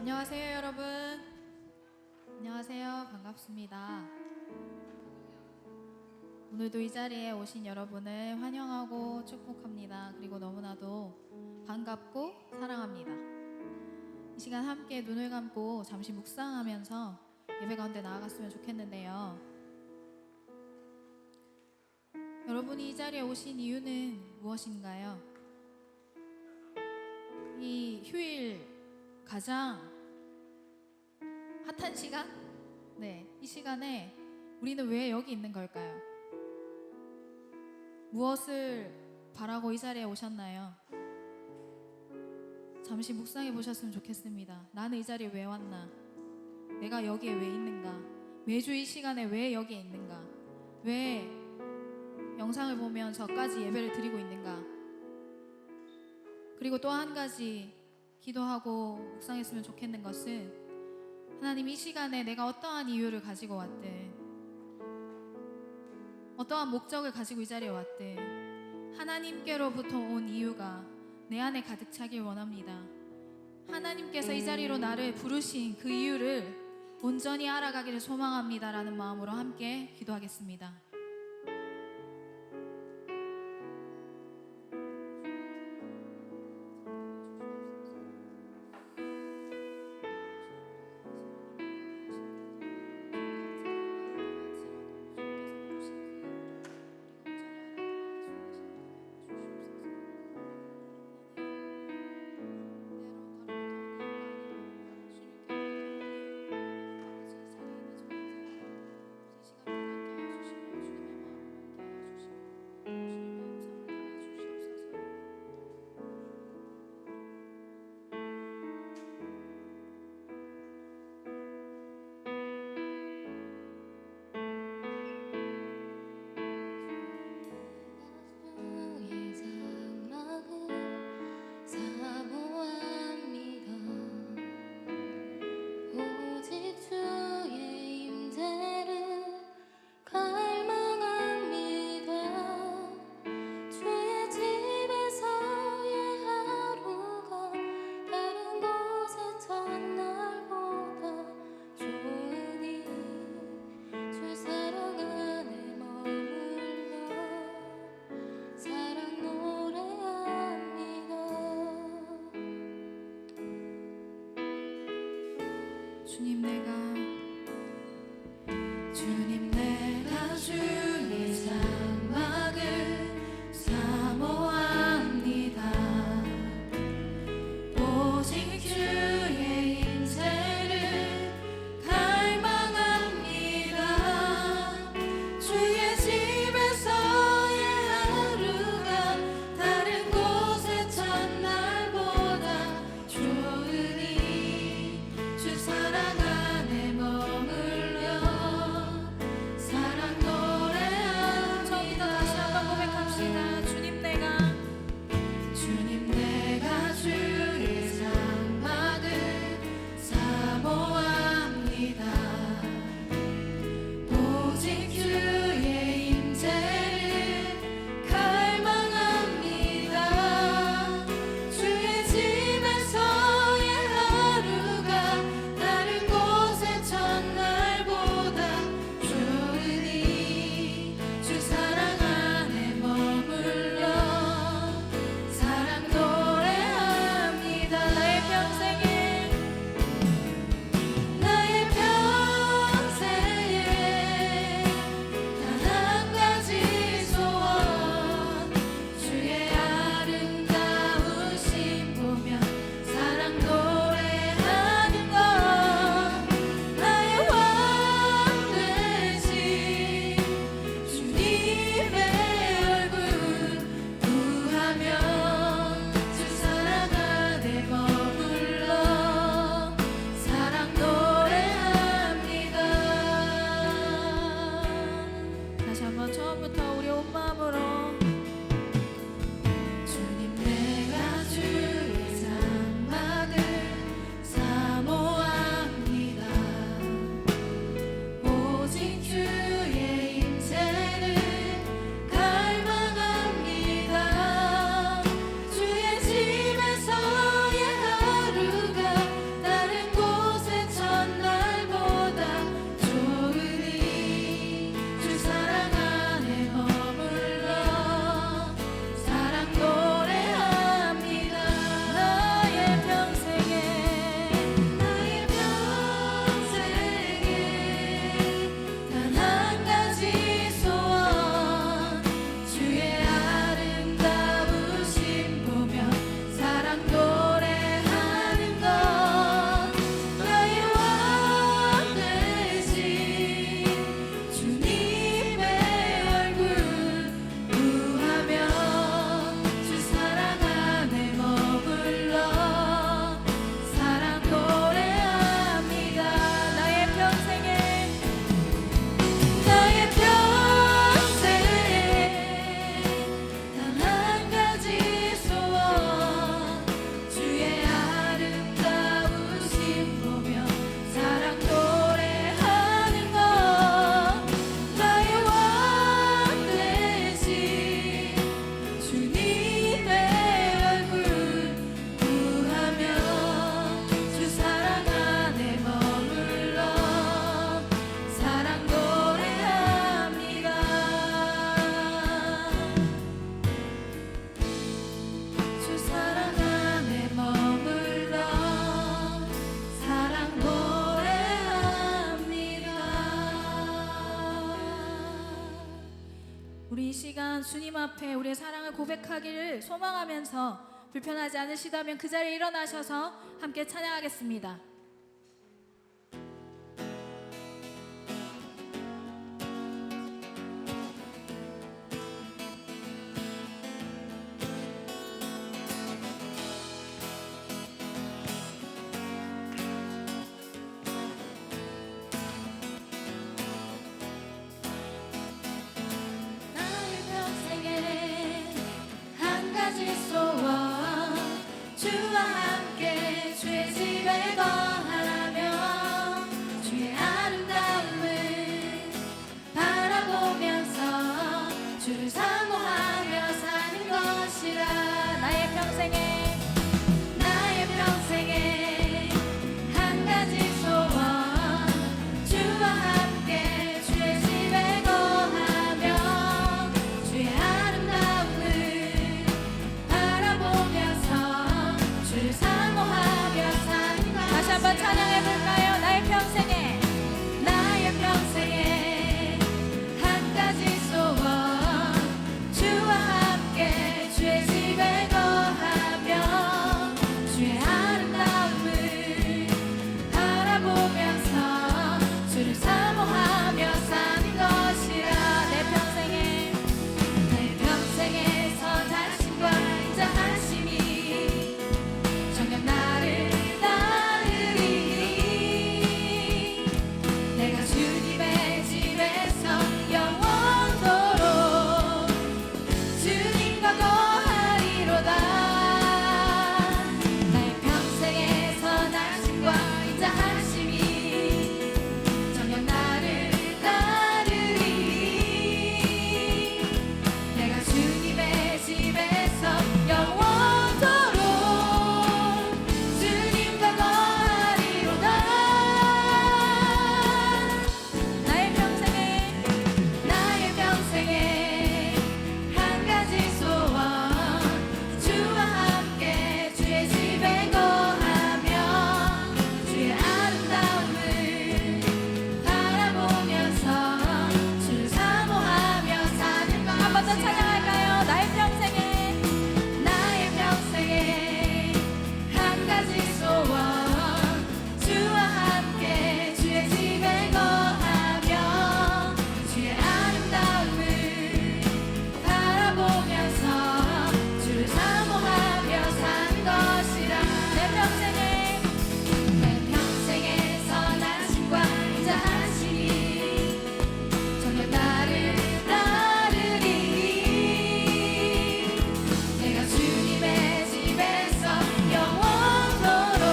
안녕하세요, 여러분. 안녕하세요. 반갑습니다. 오늘도 이 자리에 오신 여러분을 환영하고 축복합니다. 그리고 너무나도 반갑고 사랑합니다. 이 시간 함께 눈을 감고 잠시 묵상하면서 예배 가운데 나아갔으면 좋겠는데요. 여러분이 이 자리에 오신 이유는 무엇인가요? 이 휴일 가장 핫한 시간? 네, 이 시간에 우리는 왜 여기 있는 걸까요? 무엇을 바라고 이 자리에 오셨나요? 잠시 묵상해 보셨으면 좋겠습니다. 나는 이 자리에 왜 왔나? 내가 여기에 왜 있는가? 매주 이 시간에 왜 여기에 있는가? 왜 영상을 보면서까지 예배를 드리고 있는가? 그리고 또 한 가지 기도하고 묵상했으면 좋겠는 것은 하나님, 이 시간에 내가 어떠한 이유를 가지고 왔든 어떠한 목적을 가지고 이 자리에 왔든 하나님께로부터 온 이유가 내 안에 가득 차길 원합니다. 하나님께서 이 자리로 나를 부르신 그 이유를 온전히 알아가기를 소망합니다 라는 마음으로 함께 기도하겠습니다. 주님 내가 주의 장막을 사모합니다. 오직 주의 임재를 갈망합니다. 주의 집에서의 하루가 다른 곳의 첫날보다 좋으니 주 사랑 안에 머물러 시간 주님 앞에 우리의 사랑을 고백하기를 소망하면서 불편하지 않으시다면 그 자리에 일어나셔서 함께 찬양하겠습니다. 주와 함께 주의 집에 거하며 주의 아름다움을 바라보면서 주를 사모하며 사는 것이라. 나의 평생에 한 가지 소원 주와 함께 주의 집에 거하며 주의 아름다움을 바라보면서 주를 사모하며 사는 것. 다시 한번 찬양해볼까요? 나의 평생에 한 가지 소원 주와 함께 주의 집에 거하며 주의 아름다움을 바라보면서 주를 사모하며 사는 것이라. 내 평생에서 당신과 인자하심이 정녕 나를 따르리. 내가 주님의 집에서 영원토록 주님과 거하리로다. 나의 평생에서 당신과 인자하심이 정녕 나를 따르리. 내가 주님의 집에서 영원토록 주님과 거하리로다. 나의 평생에 한 가지 소원 주와 함께 주의 집에 거하며 주의 아름다움을 바라보면서 주를 사모하며 사는 것. 한 번 더 찬양할까요? 나의 평생에 한 가지 소원 주와 함께 주의 집에 거하며 주의 아름다움을 바라보면서 주를 사모하며 사는 것이라. 내 평생에 선하심과 인자하심이 정녕 나를 따르리. 내가 주님의 집에서 영원토록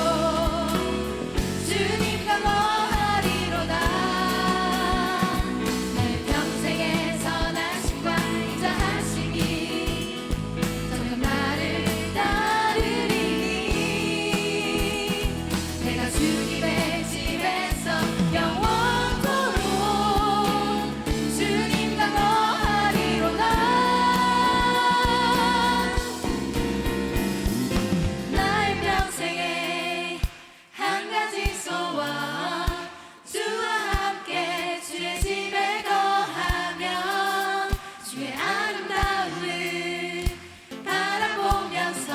주님과 거하리로다. 내 평생에 선하심과 인자하심이 정녕 나를 따르리. 내가 주님의 집에서 영원토록 주님과 거하리로다. 나의 평생에 한 가지 소원 주와 함께 주의 집에 거하며 주의 아름다움을 바라보면서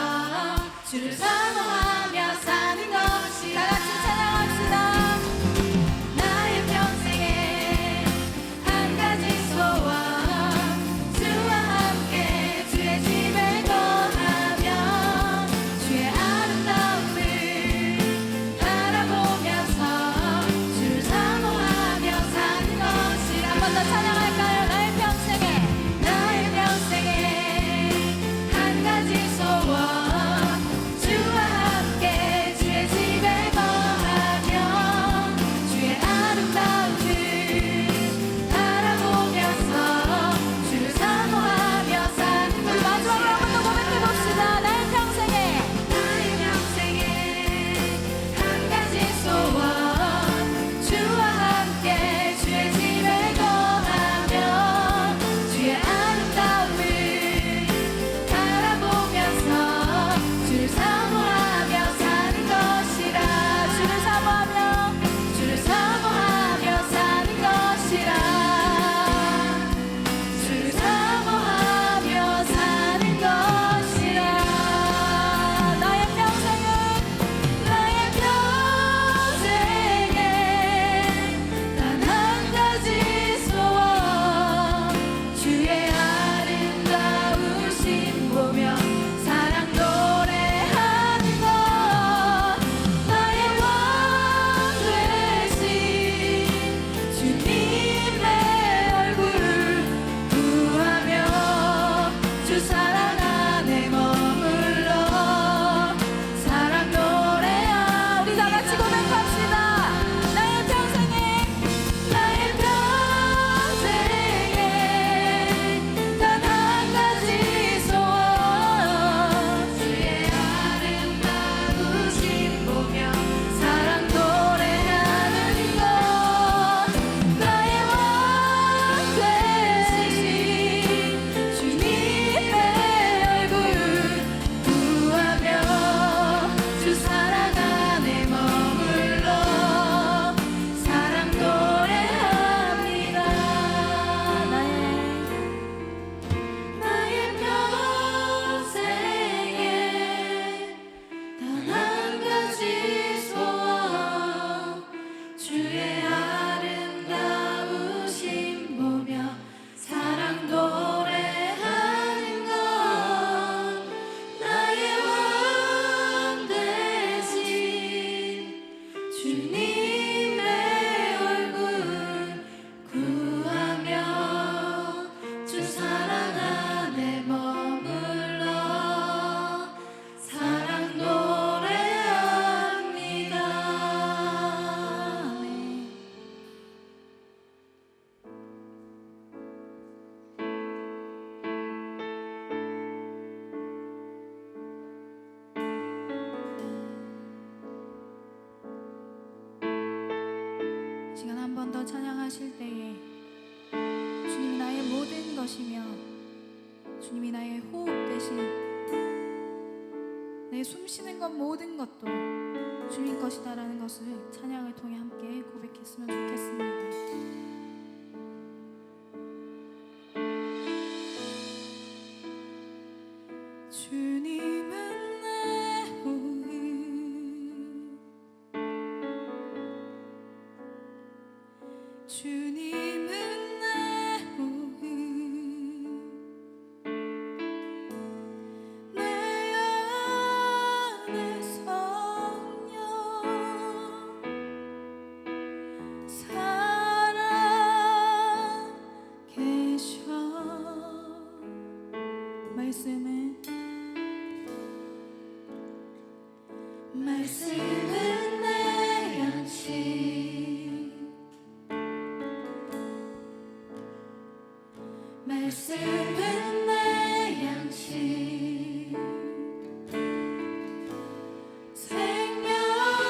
주를 사모하며 사는 것이라. 다 같이 찬양합시다. 주님의 얼굴 구하며 주 사랑 안에 머물러 사랑 노래합니다. 시간 한 번 더 찬양하실 때에 주님이 나의 모든 것이며 주님이 나의 호흡 대신 내 숨쉬는 것 모든 것도 주님 것이다라는 것을 찬양을 통해 함께 고백했으면 좋겠습니다. 주님은 내 호흡, 주님은 내 호흡, 내 안에 성령 살아 계셔. 말씀은 내 양식, 말씀은 내 양식,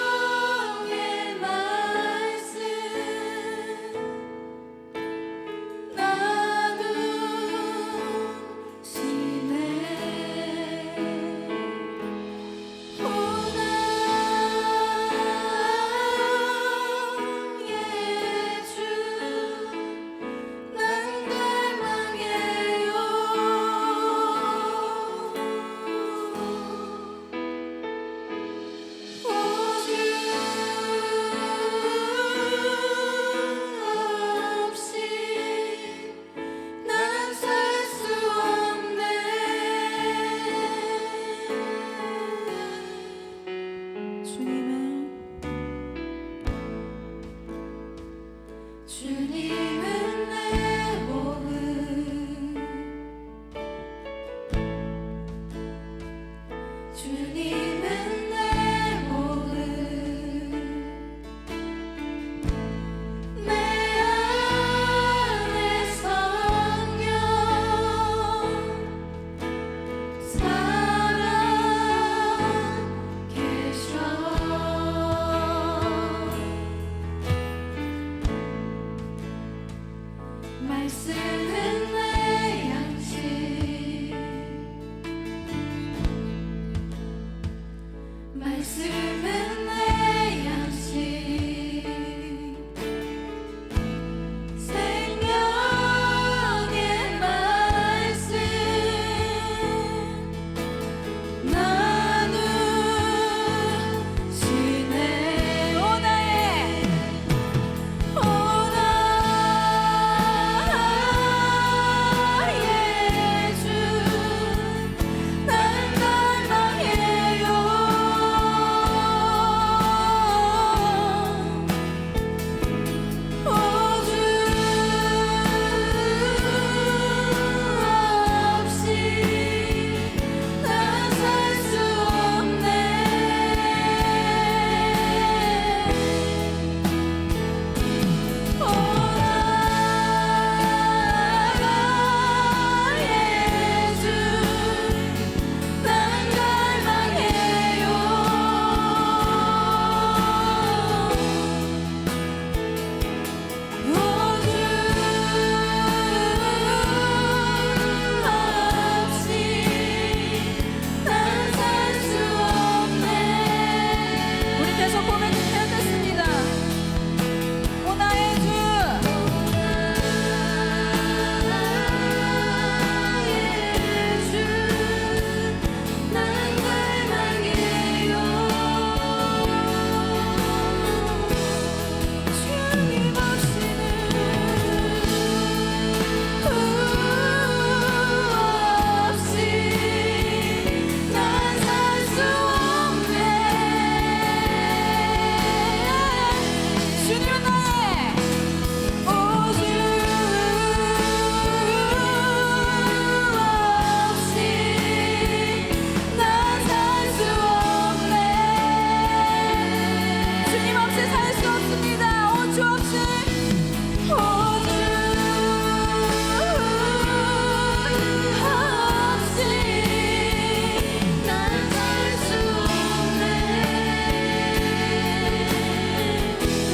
생명의 말씀 나누시네. 오나의 주 난 갈망해요.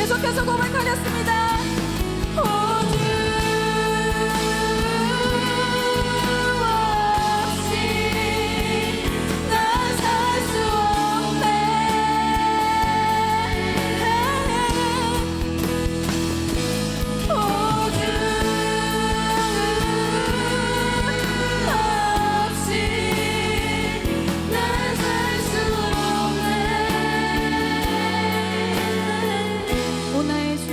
계속해서 고백하겠습니다. 오주 없이 난 살 수 없네. 오주 없이 난 살 수 없네. 오 나의 주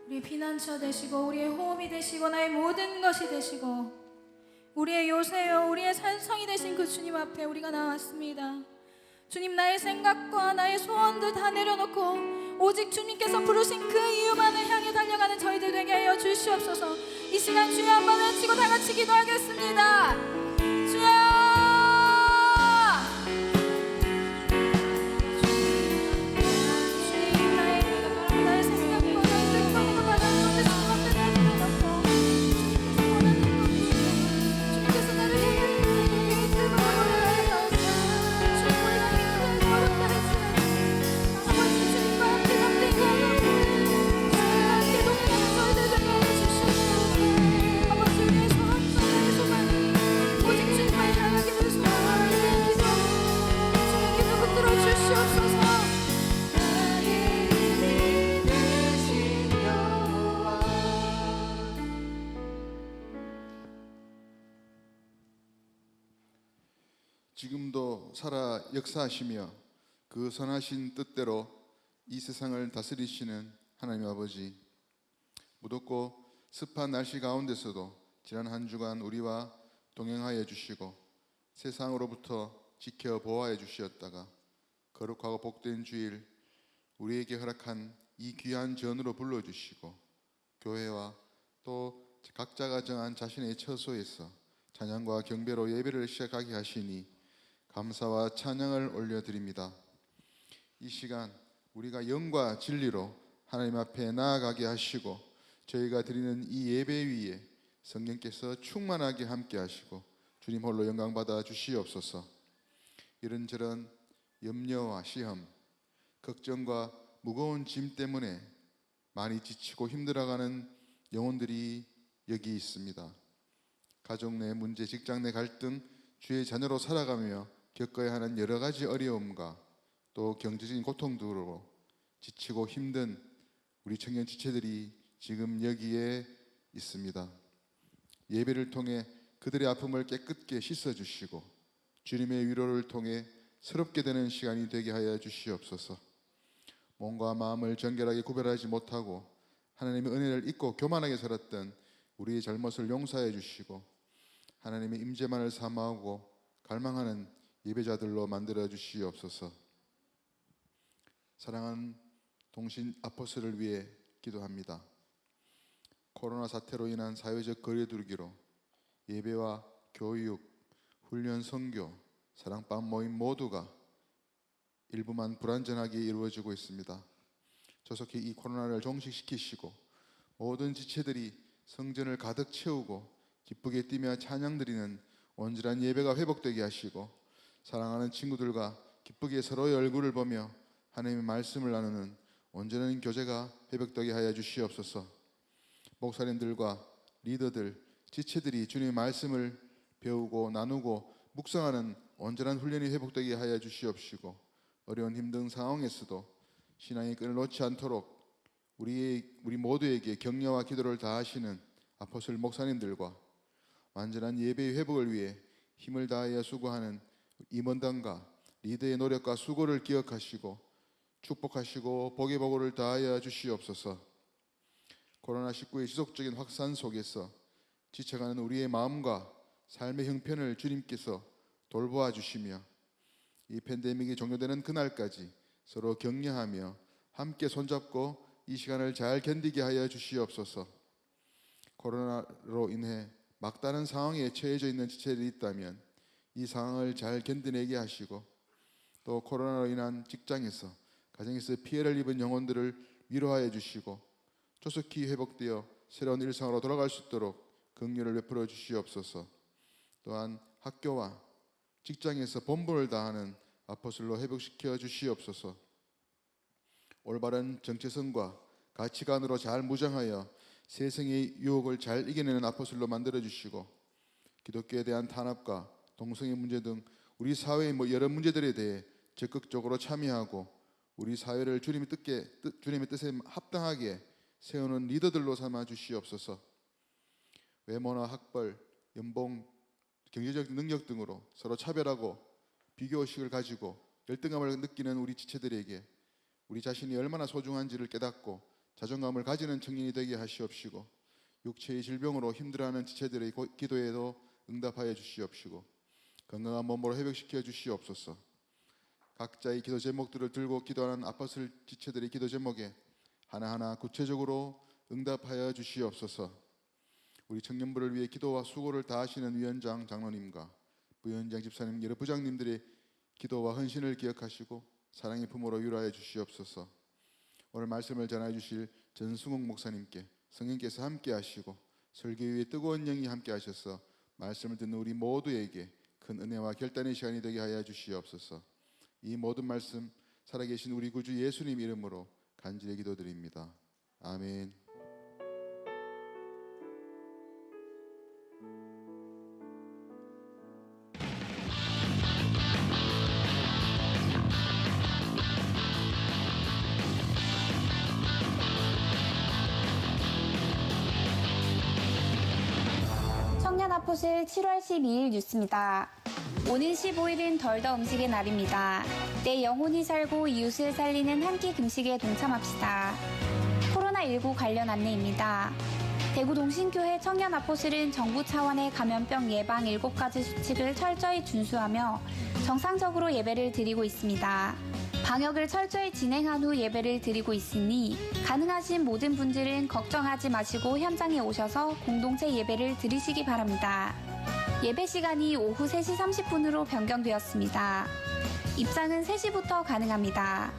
우리의 피난처 되시고 우리의 호흡이 되시고 나의 모든 것이 되시고 우리의 요새요 우리의 산성이 되신 그 주님 앞에 우리가 나왔습니다. 주님, 나의 생각과 나의 소원도 다 내려놓고 오직 주님께서 부르신 그 이유만을 향해 달려가는 저희들 되게 하여 주시옵소서. 이 시간 주여 한번 외치고 다 같이 기도하겠습니다. 주여! 주님, 나의 믿음으로 나의 생각과 나의 뜻과 바라는 것을 주님 앞에 다 내려놓고 주님께서 원하는 것 주님께서 나를 향해 이끌고 나아가옵소서. 주님, 우리가 힘든 걸었다 할지라도 아버지 주님과 함께 함께하여 주님과 함께 동행하는 저희들 되게 하여 주시옵소서. 아버지, 우리의 소원과 나의 소망이 오직 주님만 향하기를 소원하는 기도 주의 기도 붙들어 주시옵소서. 지금도 살아 역사하시며 그 선하신 뜻대로 이 세상을 다스리시는 하나님 아버지, 무덥고 습한 날씨 가운데서도 지난 한 주간 우리와 동행하여 주시고 세상으로부터 지켜 보호하여 주시었다가 거룩하고 복된 주일 우리에게 허락한 이 귀한 전으로 불러주시고 교회와 또 각자가 정한 자신의 처소에서 찬양과 경배로 예배를 시작하게 하시니 감사와 찬양을 올려드립니다. 이 시간 우리가 영과 진리로 하나님 앞에 나아가게 하시고 저희가 드리는 이 예배 위에 성령께서 충만하게 함께 하시고 주님 홀로 영광 받아 주시옵소서. 이런저런 염려와 시험, 걱정과 무거운 짐 때문에 많이 지치고 힘들어가는 영혼들이 여기 있습니다. 가족 내 문제, 직장 내 갈등, 주의 자녀로 살아가며 겪어야 하는 여러 가지 어려움과 또 경제적인 고통들로 지치고 힘든 우리 청년 지체들이 지금 여기에 있습니다. 예배를 통해 그들의 아픔을 깨끗게 씻어주시고 주님의 위로를 통해 새롭게 되는 시간이 되게 하여 주시옵소서. 몸과 마음을 정결하게 구별하지 못하고 하나님의 은혜를 잊고 교만하게 살았던 우리의 잘못을 용서해 주시고 하나님의 임재만을 사모하고 갈망하는 예배자들로 만들어 주시옵소서. 사랑하는 동신 아포스를 위해 기도합니다. 코로나 사태로 인한 사회적 거리두기로 예배와 교육, 훈련, 선교, 사랑방 모임 모두가 일부만 불완전하게 이루어지고 있습니다. 조속히 이 코로나를 종식시키시고 모든 지체들이 성전을 가득 채우고 기쁘게 뛰며 찬양드리는 온전한 예배가 회복되게 하시고 사랑하는 친구들과 기쁘게 서로의 얼굴을 보며 하나님의 말씀을 나누는 온전한 교제가 회복되게 하여 주시옵소서. 목사님들과 리더들, 지체들이 주님의 말씀을 배우고 나누고 묵상하는 온전한 훈련이 회복되게 하여 주시옵시고 어려운 힘든 상황에서도 신앙의 끈을 놓지 않도록 우리 모두에게 격려와 기도를 다하시는 아포스톨 목사님들과 완전한 예배의 회복을 위해 힘을 다하여 수고하는 임원단과 리더의 노력과 수고를 기억하시고 축복하시고 복의 보고를 다하여 주시옵소서. 코로나19의 지속적인 확산 속에서 지쳐가는 우리의 마음과 삶의 형편을 주님께서 돌보아 주시며 이 팬데믹이 종료되는 그날까지 서로 격려하며 함께 손잡고 이 시간을 잘 견디게 하여 주시옵소서. 코로나로 인해 막다른 상황에 처해져 있는 지체들이 있다면 이 상황을 잘 견뎌내게 하시고 또 코로나로 인한 직장에서 가정에서 피해를 입은 영혼들을 위로하여 주시고 조속히 회복되어 새로운 일상으로 돌아갈 수 있도록 긍휼을 베풀어 주시옵소서. 또한 학교와 직장에서 본분을 다하는 아포스톨로 회복시켜 주시옵소서. 올바른 정체성과 가치관으로 잘 무장하여 세상의 유혹을 잘 이겨내는 아포스톨로 만들어 주시고 기독교에 대한 탄압과 동성애 문제 등 우리 사회의 여러 문제들에 대해 적극적으로 참여하고 우리 사회를 주님의 뜻에 합당하게 세우는 리더들로 삼아 주시옵소서. 외모나 학벌, 연봉, 경제적 능력 등으로 서로 차별하고 비교의식을 가지고 열등감을 느끼는 우리 지체들에게 우리 자신이 얼마나 소중한지를 깨닫고 자존감을 가지는 청년이 되게 하시옵시고 육체의 질병으로 힘들어하는 지체들의 기도에도 응답하여 주시옵시고 건강한 몸으로 회복시켜 주시옵소서. 각자의 기도 제목들을 들고 기도하는 아팠을 지체들의 기도 제목에 하나하나 구체적으로 응답하여 주시옵소서. 우리 청년부를 위해 기도와 수고를 다하시는 위원장 장로님과 부위원장 집사님 여러 부장님들의 기도와 헌신을 기억하시고 사랑의 품으로 위로하여 주시옵소서. 오늘 말씀을 전해 주실 전승욱 목사님께 성령께서 함께 하시고 설교 위에 뜨거운 영이 함께 하셔서 말씀을 듣는 우리 모두에게 큰 은혜와 결단의 시간이 되게 하여 주시옵소서. 이 모든 말씀 살아계신 우리 구주 예수님 이름으로 간절히 기도드립니다. 아멘. 청년 아포슬 7월 12일 뉴스입니다. 오는 15일은 덜 더 음식의 날입니다. 내 영혼이 살고 이웃을 살리는 한 끼 금식에 동참합시다. 코로나19 관련 안내입니다. 대구 동신교회 청년 아포슬은 정부 차원의 감염병 예방 7가지 수칙을 철저히 준수하며 정상적으로 예배를 드리고 있습니다. 방역을 철저히 진행한 후 예배를 드리고 있으니 가능하신 모든 분들은 걱정하지 마시고 현장에 오셔서 공동체 예배를 드리시기 바랍니다. 예배 시간이 오후 3시 30분으로 변경되었습니다. 입장은 3시부터 가능합니다.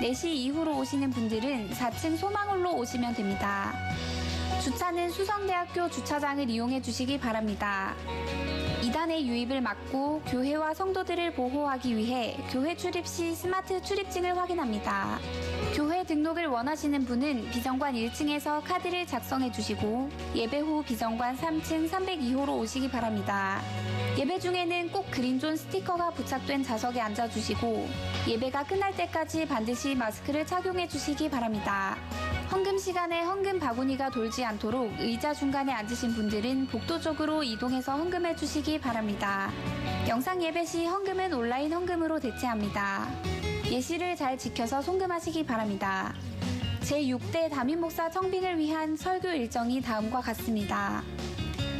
4시 이후로 오시는 분들은 4층 소망홀로 오시면 됩니다. 주차는 수성대학교 주차장을 이용해 주시기 바랍니다. 이단의 유입을 막고 교회와 성도들을 보호하기 위해 교회 출입 시 스마트 출입증을 확인합니다. 교회 등록을 원하시는 분은 비정관 1층에서 카드를 작성해 주시고 예배 후 비정관 3층 302호로 오시기 바랍니다. 예배 중에는 꼭 그린존 스티커가 부착된 좌석에 앉아주시고 예배가 끝날 때까지 반드시 마스크를 착용해 주시기 바랍니다. 헌금 시간에 헌금 바구니가 돌지 않도록 의자 중간에 앉으신 분들은 복도 쪽으로 이동해서 헌금해 주시기 바랍니다. 영상 예배 시 헌금은 온라인 헌금으로 대체합니다. 예시를 잘 지켜서 송금하시기 바랍니다. 제6대 담임목사 청빙을 위한 설교 일정이 다음과 같습니다.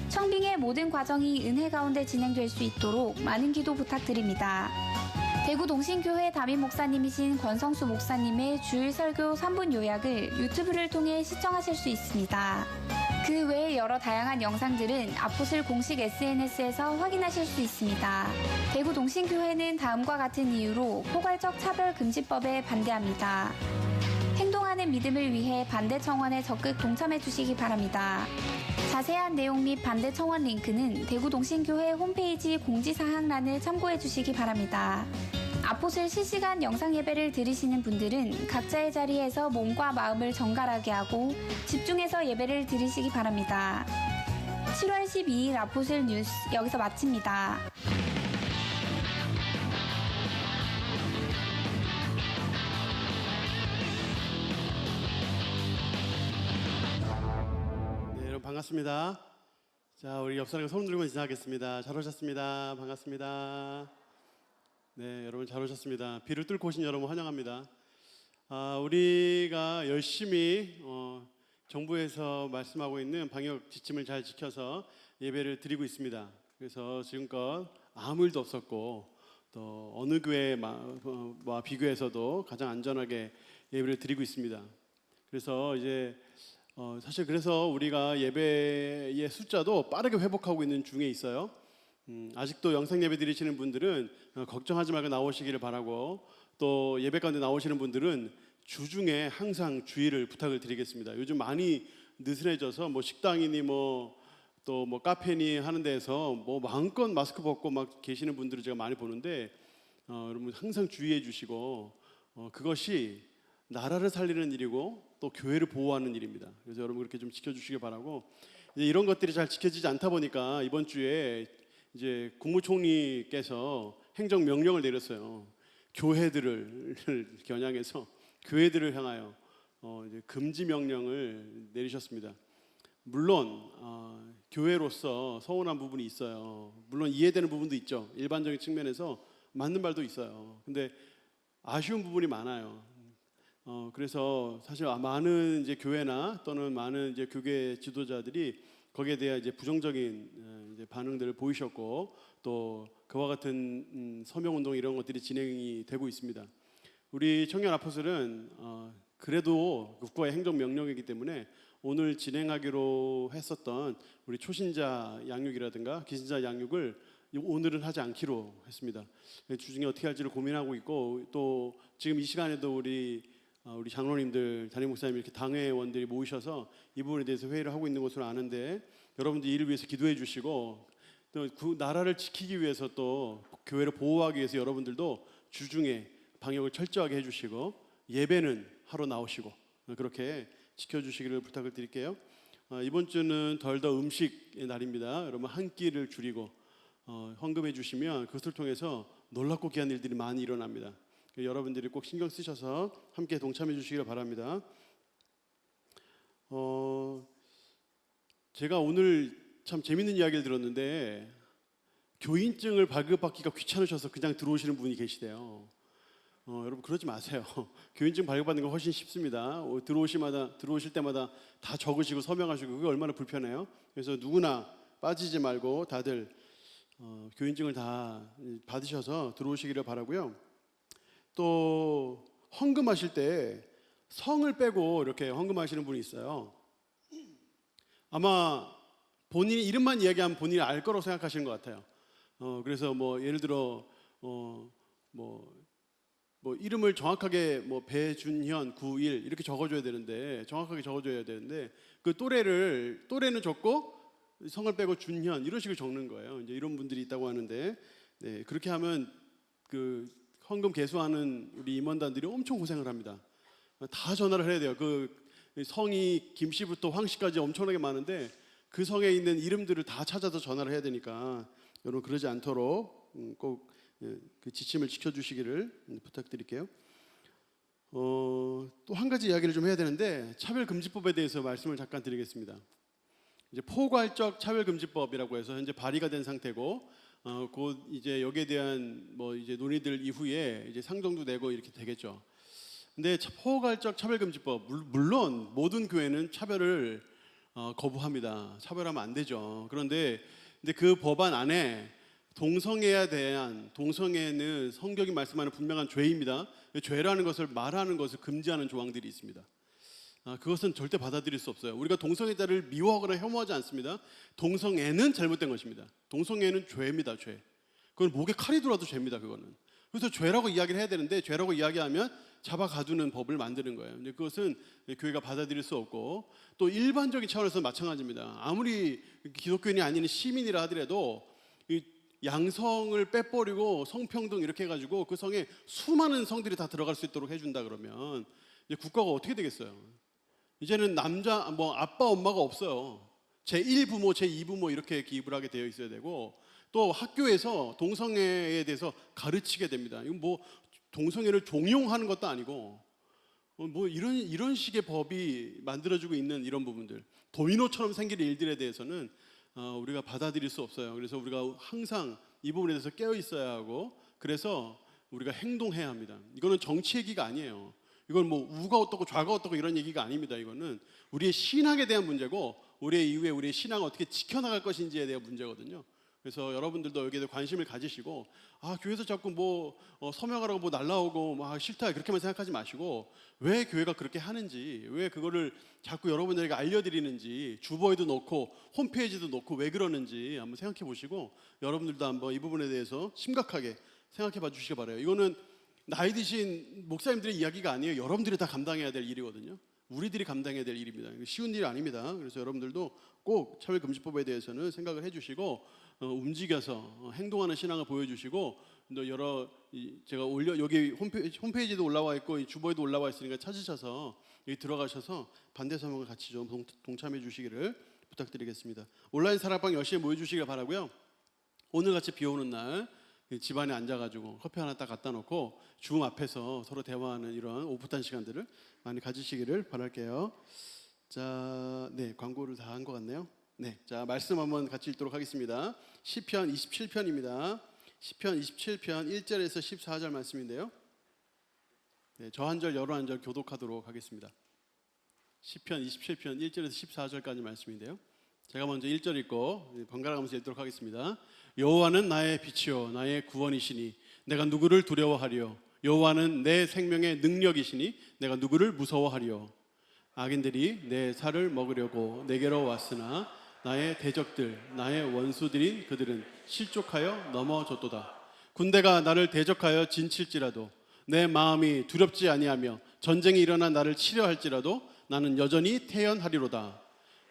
청빙의 모든 과정이 은혜 가운데 진행될 수 있도록 많은 기도 부탁드립니다. 대구 동신교회 담임 목사님이신 권성수 목사님의 주일 설교 3분 요약을 유튜브를 통해 시청하실 수 있습니다. 그 외에 여러 다양한 영상들은 아포슬 공식 SNS에서 확인하실 수 있습니다. 대구 동신교회는 다음과 같은 이유로 포괄적 차별금지법에 반대합니다. 행동하는 믿음을 위해 반대 청원에 적극 동참해 주시기 바랍니다. 자세한 내용 및 반대 청원 링크는 대구 동신교회 홈페이지 공지사항란을 참고해 주시기 바랍니다. 아포슬 실시간 영상 예배를 들으시는 분들은 각자의 자리에서 몸과 마음을 정갈하게 하고 집중해서 예배를 들으시기 바랍니다. 7월 12일 아포슬 뉴스 여기서 마칩니다. 네, 여러분 반갑습니다. 자, 우리 옆 사람과 손 들고 인사하겠습니다. 잘 오셨습니다. 반갑습니다. 네, 여러분 잘 오셨습니다. 비를 뚫고 오신 여러분 환영합니다. 우리가 열심히 정부에서 말씀하고 있는 방역 지침을 잘 지켜서 예배를 드리고 있습니다. 그래서 지금껏 아무 일도 없었고 또 어느 교회와 비교해서도 가장 안전하게 예배를 드리고 있습니다. 그래서 이제 사실 그래서 우리가 예배의 숫자도 빠르게 회복하고 있는 중에 있어요. 아직도 영상 예배 드리시는 분들은 걱정하지 말고 나오시기를 바라고, 또 예배 가운데 나오시는 분들은 주중에 항상 주의를 부탁을 드리겠습니다. 요즘 많이 느슨해져서 뭐 식당이니 또 카페니 하는 데서 마음껏 마스크 벗고 막 계시는 분들을 제가 많이 보는데 여러분 항상 주의해 주시고 그것이 나라를 살리는 일이고 또 교회를 보호하는 일입니다. 그래서 여러분 그렇게 좀 지켜주시기 바라고, 이제 이런 것들이 잘 지켜지지 않다 보니까 이번 주에 이제 국무총리께서 행정 명령을 내렸어요. 교회들을 겨냥해서 교회들을 향하여 이제 금지 명령을 내리셨습니다. 물론 교회로서 서운한 부분이 있어요. 물론 이해되는 부분도 있죠. 일반적인 측면에서 맞는 말도 있어요. 근데 아쉬운 부분이 많아요. 그래서 사실 많은 이제 교회나 또는 많은 이제 교계 지도자들이 거기에 대한 이제 부정적인 이제 반응들을 보이셨고 또 그와 같은 서명 운동 이런 것들이 진행이 되고 있습니다. 우리 청년 아포슬은 그래도 국가의 행정 명령이기 때문에 오늘 진행하기로 했었던 우리 초신자 양육이라든가 기신자 양육을 오늘은 하지 않기로 했습니다. 주중에 어떻게 할지를 고민하고 있고 또 지금 이 시간에도 우리 장로님들, 담임 목사님 이렇게 당회원들이 모이셔서 이 부분에 대해서 회의를 하고 있는 것으로 아는데 여러분들 이를 위해서 기도해 주시고 또 그 나라를 지키기 위해서 또 교회를 보호하기 위해서 여러분들도 주중에 방역을 철저하게 해주시고 예배는 하러 나오시고 그렇게 지켜주시기를 부탁을 드릴게요. 이번 주는 덜더 음식의 날입니다. 여러분 한 끼를 줄이고 헌금해 주시면 그것을 통해서 놀랍고 귀한 일들이 많이 일어납니다. 여러분들이 꼭 신경 쓰셔서 함께 동참해 주시기를 바랍니다. 제가 오늘 참 재밌는 이야기를 들었는데 교인증을 발급받기가 귀찮으셔서 그냥 들어오시는 분이 계시대요. 여러분 그러지 마세요. 교인증 발급받는 거 훨씬 쉽습니다. 들어오실 때마다 다 적으시고 서명하시고 그게 얼마나 불편해요. 그래서 누구나 빠지지 말고 다들 교인증을 다 받으셔서 들어오시기를 바라고요. 또 헌금하실 때 성을 빼고 이렇게 헌금하시는 분이 있어요. 아마 본인이 이름만 이야기하면 본인이 알 거라고 생각하시는 것 같아요. 그래서 뭐 예를 들어 뭐 이름을 정확하게 뭐 배준현 91 이렇게 적어줘야 되는데 정확하게 적어줘야 되는데 그 또래는 적고 성을 빼고 준현 이런 식으로 적는 거예요. 이제 이런 분들이 있다고 하는데 네, 그렇게 하면 그 헌금 개수하는 우리 임원단들이 엄청 고생을 합니다. 다 전화를 해야 돼요. 그 성이 김씨부터 황씨까지 엄청나게 많은데 그 성에 있는 이름들을 다 찾아서 전화를 해야 되니까 여러분 그러지 않도록 꼭 그 지침을 지켜주시기를 부탁드릴게요. 또 한 가지 이야기를 좀 해야 되는데 차별금지법에 대해서 말씀을 잠깐 드리겠습니다. 이제 포괄적 차별금지법이라고 해서 현재 발의가 된 상태고 곧 이제 여기에 대한 뭐 이제 논의들 이후에 이제 상정도 내고 이렇게 되겠죠. 근데 포괄적 차별금지법 물론 모든 교회는 차별을 거부합니다. 차별하면 안 되죠. 그런데 그 법안 안에 동성애는 성경이 말씀하는 분명한 죄입니다. 죄라는 것을 말하는 것을 금지하는 조항들이 있습니다. 그것은 절대 받아들일 수 없어요. 우리가 동성애자를 미워하거나 혐오하지 않습니다. 동성애는 잘못된 것입니다. 동성애는 죄입니다. 죄. 그건 목에 칼이 들어와도 죄입니다. 그거는. 그래서 죄라고 이야기를 해야 되는데 죄라고 이야기하면 잡아 가두는 법을 만드는 거예요. 근데 그것은 교회가 받아들일 수 없고 또 일반적인 차원에서 마찬가지입니다. 아무리 기독교인이 아닌 시민이라 하더라도 양성을 빼버리고 성평등 이렇게 해가지고 그 성에 수많은 성들이 다 들어갈 수 있도록 해준다 그러면 이제 국가가 어떻게 되겠어요? 이제는 아빠 엄마가 없어요. 제1부모 제2부모 이렇게 기입을 하게 되어 있어야 되고 또 학교에서 동성애에 대해서 가르치게 됩니다. 이건 뭐 동성애를 종용하는 것도 아니고 뭐 이런 식의 법이 만들어지고 있는 이런 부분들 도미노처럼 생길 일들에 대해서는 우리가 받아들일 수 없어요. 그래서 우리가 항상 이 부분에 대해서 깨어 있어야 하고 그래서 우리가 행동해야 합니다. 이거는 정치 얘기가 아니에요. 이건 뭐 우가 어떻고 좌가 어떻고 이런 얘기가 아닙니다. 이거는 우리의 신앙에 대한 문제고 우리의 이후에 우리의 신앙을 어떻게 지켜나갈 것인지에 대한 문제거든요. 그래서 여러분들도 여기에 관심을 가지시고 교회에서 자꾸 서명하라고 뭐 날라오고 싫다 그렇게만 생각하지 마시고 왜 교회가 그렇게 하는지 왜 그거를 자꾸 여러분들에게 알려드리는지 주보에도 넣고 홈페이지도 넣고 왜 그러는지 한번 생각해 보시고 여러분들도 한번 이 부분에 대해서 심각하게 생각해 봐 주시기 바라요. 이거는 나이 드신 목사님들의 이야기가 아니에요. 여러분들이 다 감당해야 될 일이거든요. 우리들이 감당해야 될 일입니다. 쉬운 일이 아닙니다. 그래서 여러분들도 꼭 차별금지법에 대해서는 생각을 해주시고 움직여서 행동하는 신앙을 보여주시고 제가 여기 홈페이지도 올라와 있고 주보에도 올라와 있으니까 찾으셔서 여기 들어가셔서 반대 서명을 같이 좀 동참해 주시기를 부탁드리겠습니다. 온라인 사랑방 10시에 모여주시길 바라고요. 오늘 같이 비 오는 날 집안에 앉아가지고 커피 하나 딱 갖다 놓고 줌 앞에서 서로 대화하는 이런 오붓한 시간들을 많이 가지시기를 바랄게요. 자, 네, 광고를 다 한 것 같네요. 네, 자 말씀 한번 같이 읽도록 하겠습니다. 시편 27편입니다. 시편 27편 1절에서 14절 말씀인데요. 네, 저 한 절 여러 한 절 교독하도록 하겠습니다. 시편 27편 1절에서 14절까지 말씀인데요. 제가 먼저 1절 읽고 번갈아 가면서 읽도록 하겠습니다. 여호와는 나의 빛이요 나의 구원이시니 내가 누구를 두려워하리요. 여호와는 내 생명의 능력이시니 내가 누구를 무서워하리요. 악인들이 내 살을 먹으려고 내게로 왔으나 나의 대적들 나의 원수들인 그들은 실족하여 넘어졌도다. 군대가 나를 대적하여 진칠지라도 내 마음이 두렵지 아니하며 전쟁이 일어나 나를 치려 할지라도 나는 여전히 태연하리로다.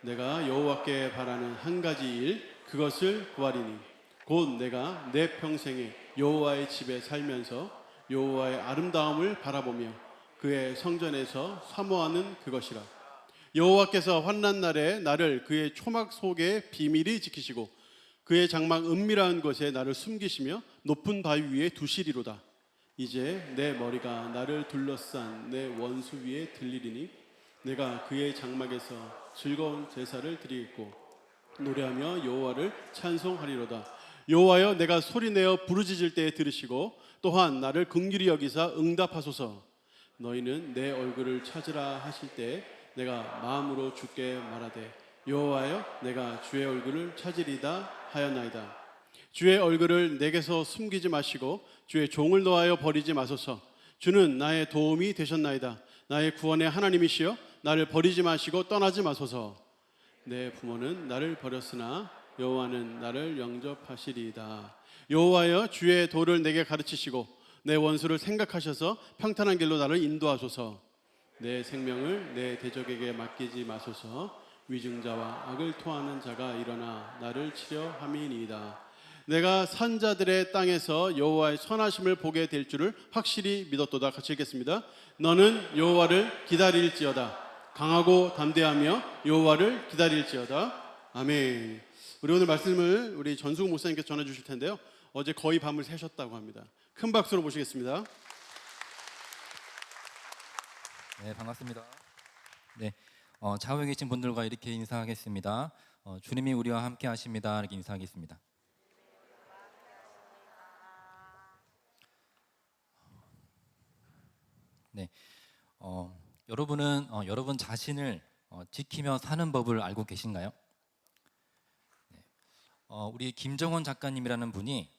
내가 여호와께 바라는 한 가지 일 그것을 구하리니 곧 내가 내 평생에 여호와의 집에 살면서 여호와의 아름다움을 바라보며 그의 성전에서 사모하는 그것이라. 여호와께서 환난 날에 나를 그의 초막 속에 비밀히 지키시고 그의 장막 은밀한 곳에 나를 숨기시며 높은 바위 위에 두시리로다. 이제 내 머리가 나를 둘러싼 내 원수 위에 들리리니 내가 그의 장막에서 즐거운 제사를 드리겠고 노래하며 여호와를 찬송하리로다. 여호와여 내가 소리내어 부르짖을 때에 들으시고 또한 나를 긍휼히 여기사 응답하소서. 너희는 내 얼굴을 찾으라 하실 때 내가 마음으로 주께 말하되 여호와여 내가 주의 얼굴을 찾으리다 하였나이다. 주의 얼굴을 내게서 숨기지 마시고 주의 종을 놓아여 버리지 마소서. 주는 나의 도움이 되셨나이다. 나의 구원의 하나님이시여 나를 버리지 마시고 떠나지 마소서. 내 부모는 나를 버렸으나 여호와는 나를 영접하시리이다. 여호와여 주의 도를 내게 가르치시고 내 원수를 생각하셔서 평탄한 길로 나를 인도하소서. 내 생명을 내 대적에게 맡기지 마소서. 위증자와 악을 토하는 자가 일어나 나를 치려 함이니이다. 내가 산자들의 땅에서 여호와의 선하심을 보게 될 줄을 확실히 믿었도다. 같이 읽겠습니다. 너는 여호와를 기다릴지어다. 강하고 담대하며 여호와를 기다릴지어다. 아멘. 우리 오늘 말씀을 우리 전수국 목사님께서 전해 주실 텐데요. 어제 거의 밤을 새셨다고 합니다. 큰 박수로 모시겠습니다. 네, 반갑습니다. 네, 좌우에 계신 분들과 이렇게 인사하겠습니다. 주님이 우리와 함께 하십니다. 이렇게 인사하겠습니다. 네, 여러분은 여러분 자신을 지키며 사는 법을 알고 계신가요? 네, 우리 김정원 작가님이라는 분이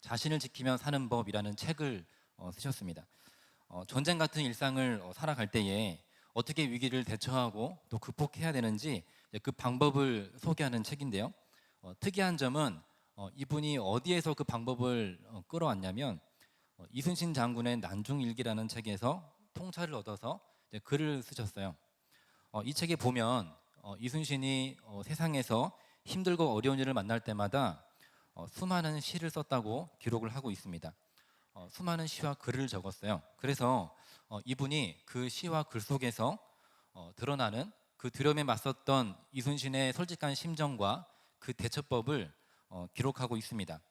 자신을 지키며 사는 법이라는 책을 쓰셨습니다. 전쟁 같은 일상을 살아갈 때에 어떻게 위기를 대처하고 또 극복해야 되는지 그 방법을 소개하는 책인데요. 특이한 점은 이분이 어디에서 그 방법을 끌어왔냐면 이순신 장군의 난중일기라는 책에서 통찰을 얻어서 글을 쓰셨어요. 이 책에 보면 이순신이 세상에서 힘들고 어려운 일을 만날 때마다 수많은 시를 썼다고 기록을 하고 있습니다. 수많은 시와 글을 적었어요. 그래서 이분이 그 시와 글 속에서 드러나는 그 두려움에 맞섰던 이순신의 솔직한 심정과 그 대처법을 기록하고 있습니다.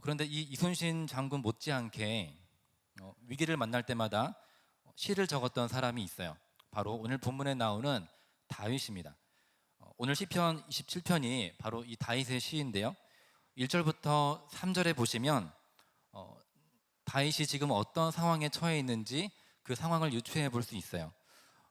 그런데 이 이순신 장군 못지않게 위기를 만날 때마다 시를 적었던 사람이 있어요. 바로 오늘 본문에 나오는 다윗입니다. 오늘 시편 27편이 바로 이 다윗의 시인데요. 1절부터 3절에 보시면 다윗이 지금 어떤 상황에 처해 있는지 그 상황을 유추해 볼 수 있어요.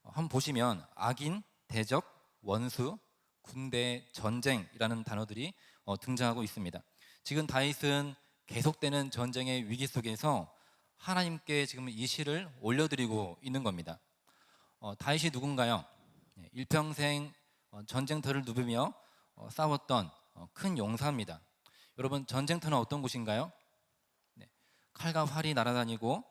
한번 보시면 악인, 대적, 원수, 군대, 전쟁이라는 단어들이 등장하고 있습니다. 지금 다윗은 계속되는 전쟁의 위기 속에서 하나님께 지금 이 시를 올려드리고 있는 겁니다. 다윗이 누군가요? 일평생 전쟁터를 누비며 싸웠던 큰 용사입니다. 여러분, 전쟁터는 어떤 곳인가요? 칼과 활이 날아다니고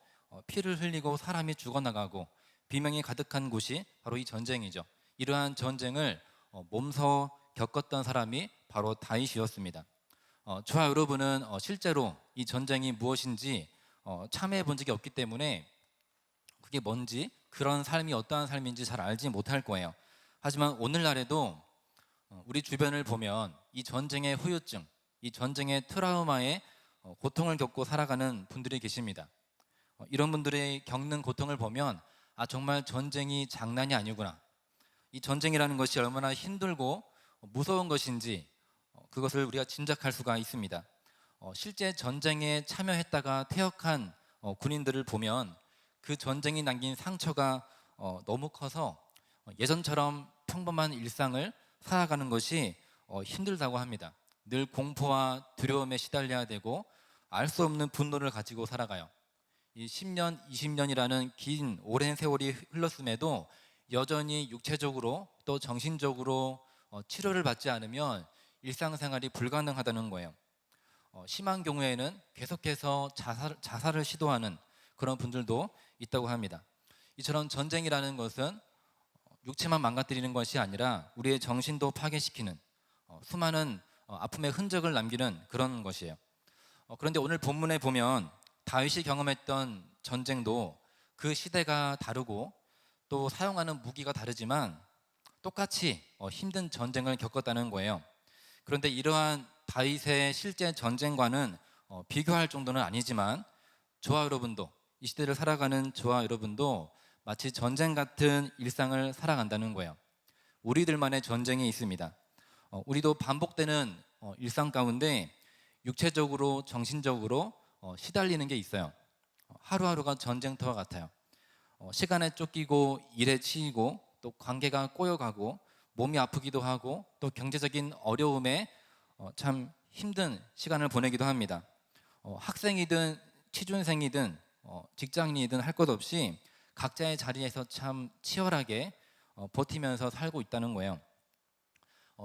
피를 흘리고 사람이 죽어나가고 비명이 가득한 곳이 바로 이 전쟁이죠. 이러한 전쟁을 몸소 겪었던 사람이 바로 다윗이었습니다. 저와 여러분은 실제로 이 전쟁이 무엇인지 참여해 본 적이 없기 때문에 그게 뭔지, 그런 삶이 어떠한 삶인지 잘 알지 못할 거예요. 하지만 오늘날에도 우리 주변을 보면 이 전쟁의 후유증, 이 전쟁의 트라우마에 고통을 겪고 살아가는 분들이 계십니다. 이런 분들이 겪는 고통을 보면 정말 전쟁이 장난이 아니구나, 이 전쟁이라는 것이 얼마나 힘들고 무서운 것인지 그것을 우리가 짐작할 수가 있습니다. 실제 전쟁에 참여했다가 퇴역한 군인들을 보면 그 전쟁이 남긴 상처가 너무 커서 예전처럼 평범한 일상을 살아가는 것이 힘들다고 합니다. 늘 공포와 두려움에 시달려야 되고 알 수 없는 분노를 가지고 살아가요. 이 10년, 20년이라는 긴 오랜 세월이 흘렀음에도 여전히 육체적으로 또 정신적으로 치료를 받지 않으면 일상생활이 불가능하다는 거예요. 심한 경우에는 계속해서 자살을 시도하는 그런 분들도 있다고 합니다. 이처럼 전쟁이라는 것은 육체만 망가뜨리는 것이 아니라 우리의 정신도 파괴시키는 수많은 아픔의 흔적을 남기는 그런 것이에요. 그런데 오늘 본문에 보면 다윗이 경험했던 전쟁도 그 시대가 다르고 또 사용하는 무기가 다르지만 똑같이 힘든 전쟁을 겪었다는 거예요. 그런데 이러한 다윗의 실제 전쟁과는 비교할 정도는 아니지만 저와 여러분도, 이 시대를 살아가는 저와 여러분도 마치 전쟁 같은 일상을 살아간다는 거예요. 우리들만의 전쟁이 있습니다. 우리도 반복되는 일상 가운데 육체적으로, 정신적으로 시달리는 게 있어요. 하루하루가 전쟁터와 같아요. 시간에 쫓기고 일에 치이고 또 관계가 꼬여가고 몸이 아프기도 하고 또 경제적인 어려움에 참 힘든 시간을 보내기도 합니다. 학생이든 취준생이든 직장인이든 할 것 없이 각자의 자리에서 참 치열하게 버티면서 살고 있다는 거예요.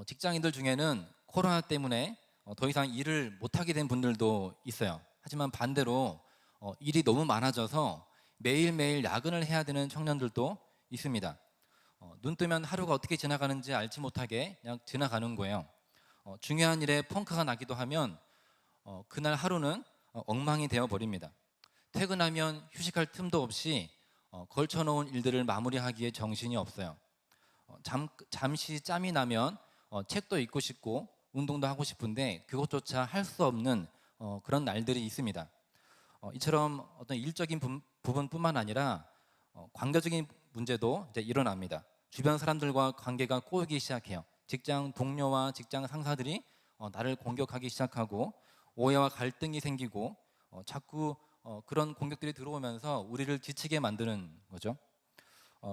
직장인들 중에는 코로나 때문에 더 이상 일을 못하게 된 분들도 있어요. 하지만 반대로 일이 너무 많아져서 매일매일 야근을 해야 되는 청년들도 있습니다. 눈 뜨면 하루가 어떻게 지나가는지 알지 못하게 그냥 지나가는 거예요. 중요한 일에 펑크가 나기도 하면 그날 하루는 엉망이 되어버립니다. 퇴근하면 휴식할 틈도 없이 걸쳐놓은 일들을 마무리하기에 정신이 없어요. 잠시 짬이 나면 책도 읽고 싶고 운동도 하고 싶은데 그것조차 할 수 없는 그런 날들이 있습니다. 이처럼 어떤 일적인 부분뿐만 아니라 관계적인 문제도 이제 일어납니다. 주변 사람들과 관계가 꼬이기 시작해요. 직장 동료와 직장 상사들이 나를 공격하기 시작하고 오해와 갈등이 생기고 자꾸 그런 공격들이 들어오면서 우리를 지치게 만드는 거죠.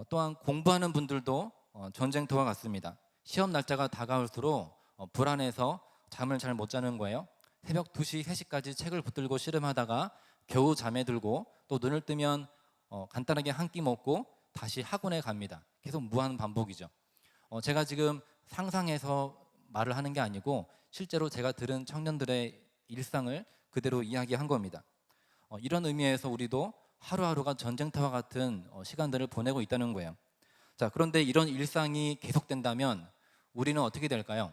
또한 공부하는 분들도 전쟁터와 같습니다. 시험 날짜가 다가올수록 불안해서 잠을 잘 못 자는 거예요. 새벽 2시, 3시까지 책을 붙들고 씨름하다가 겨우 잠에 들고 또 눈을 뜨면 간단하게 한 끼 먹고 다시 학원에 갑니다. 계속 무한 반복이죠. 제가 지금 상상해서 말을 하는 게 아니고 실제로 제가 들은 청년들의 일상을 그대로 이야기한 겁니다. 이런 의미에서 우리도 하루하루가 전쟁터와 같은 시간들을 보내고 있다는 거예요. 자, 그런데 이런 일상이 계속된다면 우리는 어떻게 될까요?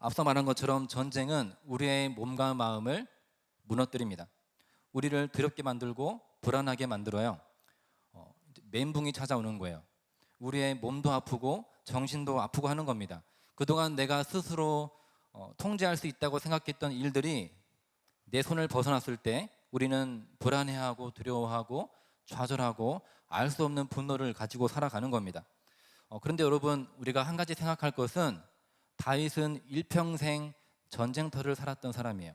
앞서 말한 것처럼 전쟁은 우리의 몸과 마음을 무너뜨립니다. 우리를 두렵게 만들고 불안하게 만들어요. 멘붕이 찾아오는 거예요. 우리의 몸도 아프고 정신도 아프고 하는 겁니다. 그동안 내가 스스로 통제할 수 있다고 생각했던 일들이 내 손을 벗어났을 때 우리는 불안해하고 두려워하고 좌절하고 알 수 없는 분노를 가지고 살아가는 겁니다. 그런데 여러분, 우리가 한 가지 생각할 것은 다윗은 일평생 전쟁터를 살았던 사람이에요.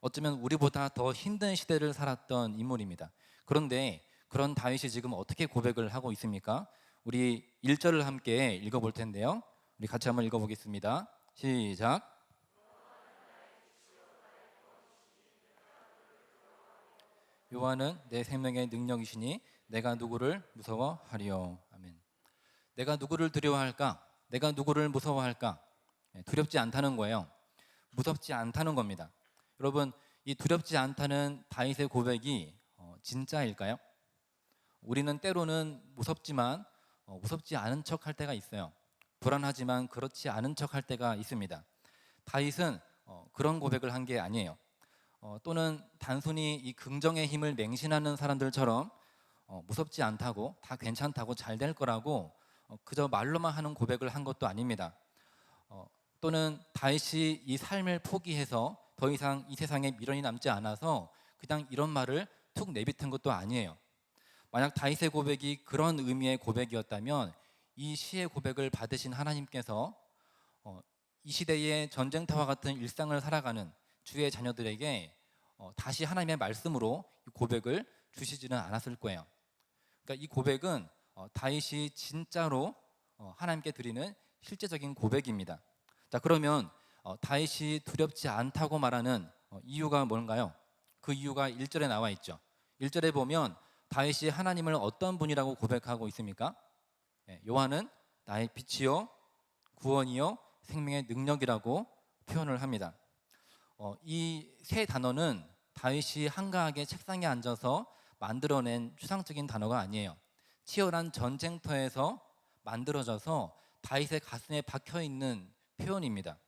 어쩌면 우리보다 더 힘든 시대를 살았던 인물입니다. 그런데 그런 다윗이 지금 어떻게 고백을 하고 있습니까? 우리 1절을 함께 읽어볼 텐데요. 우리 같이 한번 읽어보겠습니다. 시작. 여호와는 내 생명의 능력이시니 내가 누구를 무서워하리요. 아멘. 내가 누구를 두려워할까? 내가 누구를 무서워할까? 두렵지 않다는 거예요. 무섭지 않다는 겁니다. 여러분, 이 두렵지 않다는 다윗의 고백이 진짜일까요? 우리는 때로는 무섭지만 무섭지 않은 척 할 때가 있어요. 불안하지만 그렇지 않은 척 할 때가 있습니다. 다윗은 그런 고백을 한 게 아니에요. 또는 단순히 이 긍정의 힘을 맹신하는 사람들처럼 무섭지 않다고, 다 괜찮다고, 잘 될 거라고 그저 말로만 하는 고백을 한 것도 아닙니다. 또는 다윗이 이 삶을 포기해서 더 이상 이 세상에 미련이 남지 않아서 그냥 이런 말을 툭 내뱉은 것도 아니에요. 만약 다윗의 고백이 그런 의미의 고백이었다면 이 시의 고백을 받으신 하나님께서 이 시대의 전쟁터와 같은 일상을 살아가는 주의 자녀들에게 다시 하나님의 말씀으로 이 고백을 주시지는 않았을 거예요. 그러니까 이 고백은 다윗이 진짜로 하나님께 드리는 실제적인 고백입니다. 자, 그러면 다윗이 두렵지 않다고 말하는 이유가 뭔가요? 그 이유가 1절에 나와 있죠. 1절에 보면 다윗이 하나님을 어떤 분이라고 고백하고 있습니까? 요한은 나의 빛이요 구원이요 생명의 능력이라고 표현을 합니다. 이 세 단어는 다윗이 한가하게 책상에 앉아서 만들어낸 추상적인 단어가 아니에요. 치열한 전쟁터에서 만들어져서 다윗의 가슴에 박혀 있는 표현입니다.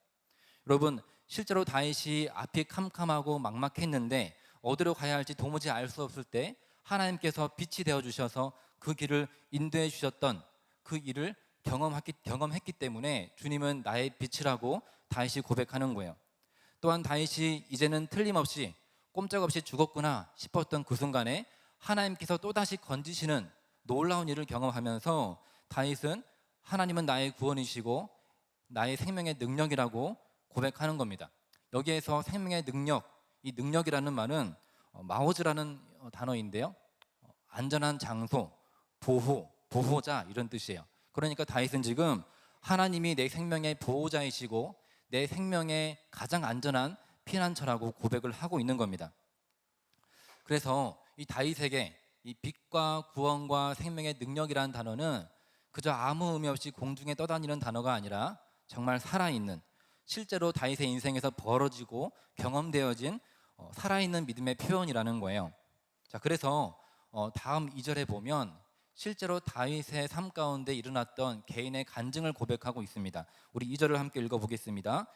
여러분, 실제로 다윗이 앞이 캄캄하고 막막했는데 어디로 가야 할지 도무지 알 수 없을 때 하나님께서 빛이 되어 주셔서 그 길을 인도해 주셨던 그 일을 경험했기 때문에 주님은 나의 빛이라고 다윗이 고백하는 거예요. 또한 다윗이 이제는 틀림없이 꼼짝없이 죽었구나 싶었던 그 순간에 하나님께서 또다시 건지시는 놀라운 일을 경험하면서 다윗은 하나님은 나의 구원이시고 나의 생명의 능력이라고 고백하는 겁니다. 여기에서 생명의 능력, 이 능력이라는 말은 마오즈라는 단어인데요, 안전한 장소, 보호, 보호자 이런 뜻이에요. 그러니까 다윗은 지금 하나님이 내 생명의 보호자이시고 내 생명의 가장 안전한 피난처라고 고백을 하고 있는 겁니다. 그래서 이 다윗에게 이 빛과 구원과 생명의 능력이라는 단어는 그저 아무 의미 없이 공중에 떠다니는 단어가 아니라 정말 살아있는, 실제로 다윗의 인생에서 벌어지고 경험되어진 살아있는 믿음의 표현이라는 거예요. 자, 그래서 다음 2절에 보면 실제로 다윗의 삶 가운데 일어났던 개인의 간증을 고백하고 있습니다. 우리 2절을 함께 읽어보겠습니다.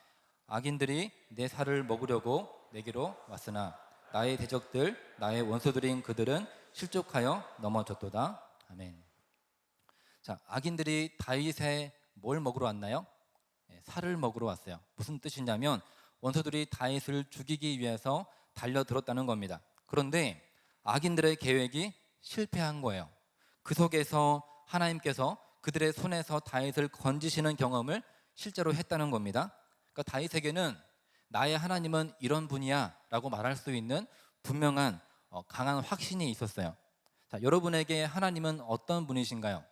악인들이 내 살을 먹으려고 내게로 왔으나 나의 대적들, 나의 원수들인 그들은 실족하여 넘어졌도다. 아멘. 자, 악인들이 다윗의 뭘 먹으러 왔나요? 살을 먹으러 왔어요. 무슨 뜻이냐면 원수들이 다윗을 죽이기 위해서 달려들었다는 겁니다. 그런데 악인들의 계획이 실패한 거예요. 그 속에서 하나님께서 그들의 손에서 다윗을 건지시는 경험을 실제로 했다는 겁니다. 그러니까 다윗에게는 나의 하나님은 이런 분이야 라고 말할 수 있는 분명한 강한 확신이 있었어요. 자, 여러분에게 하나님은 어떤 분이신가요?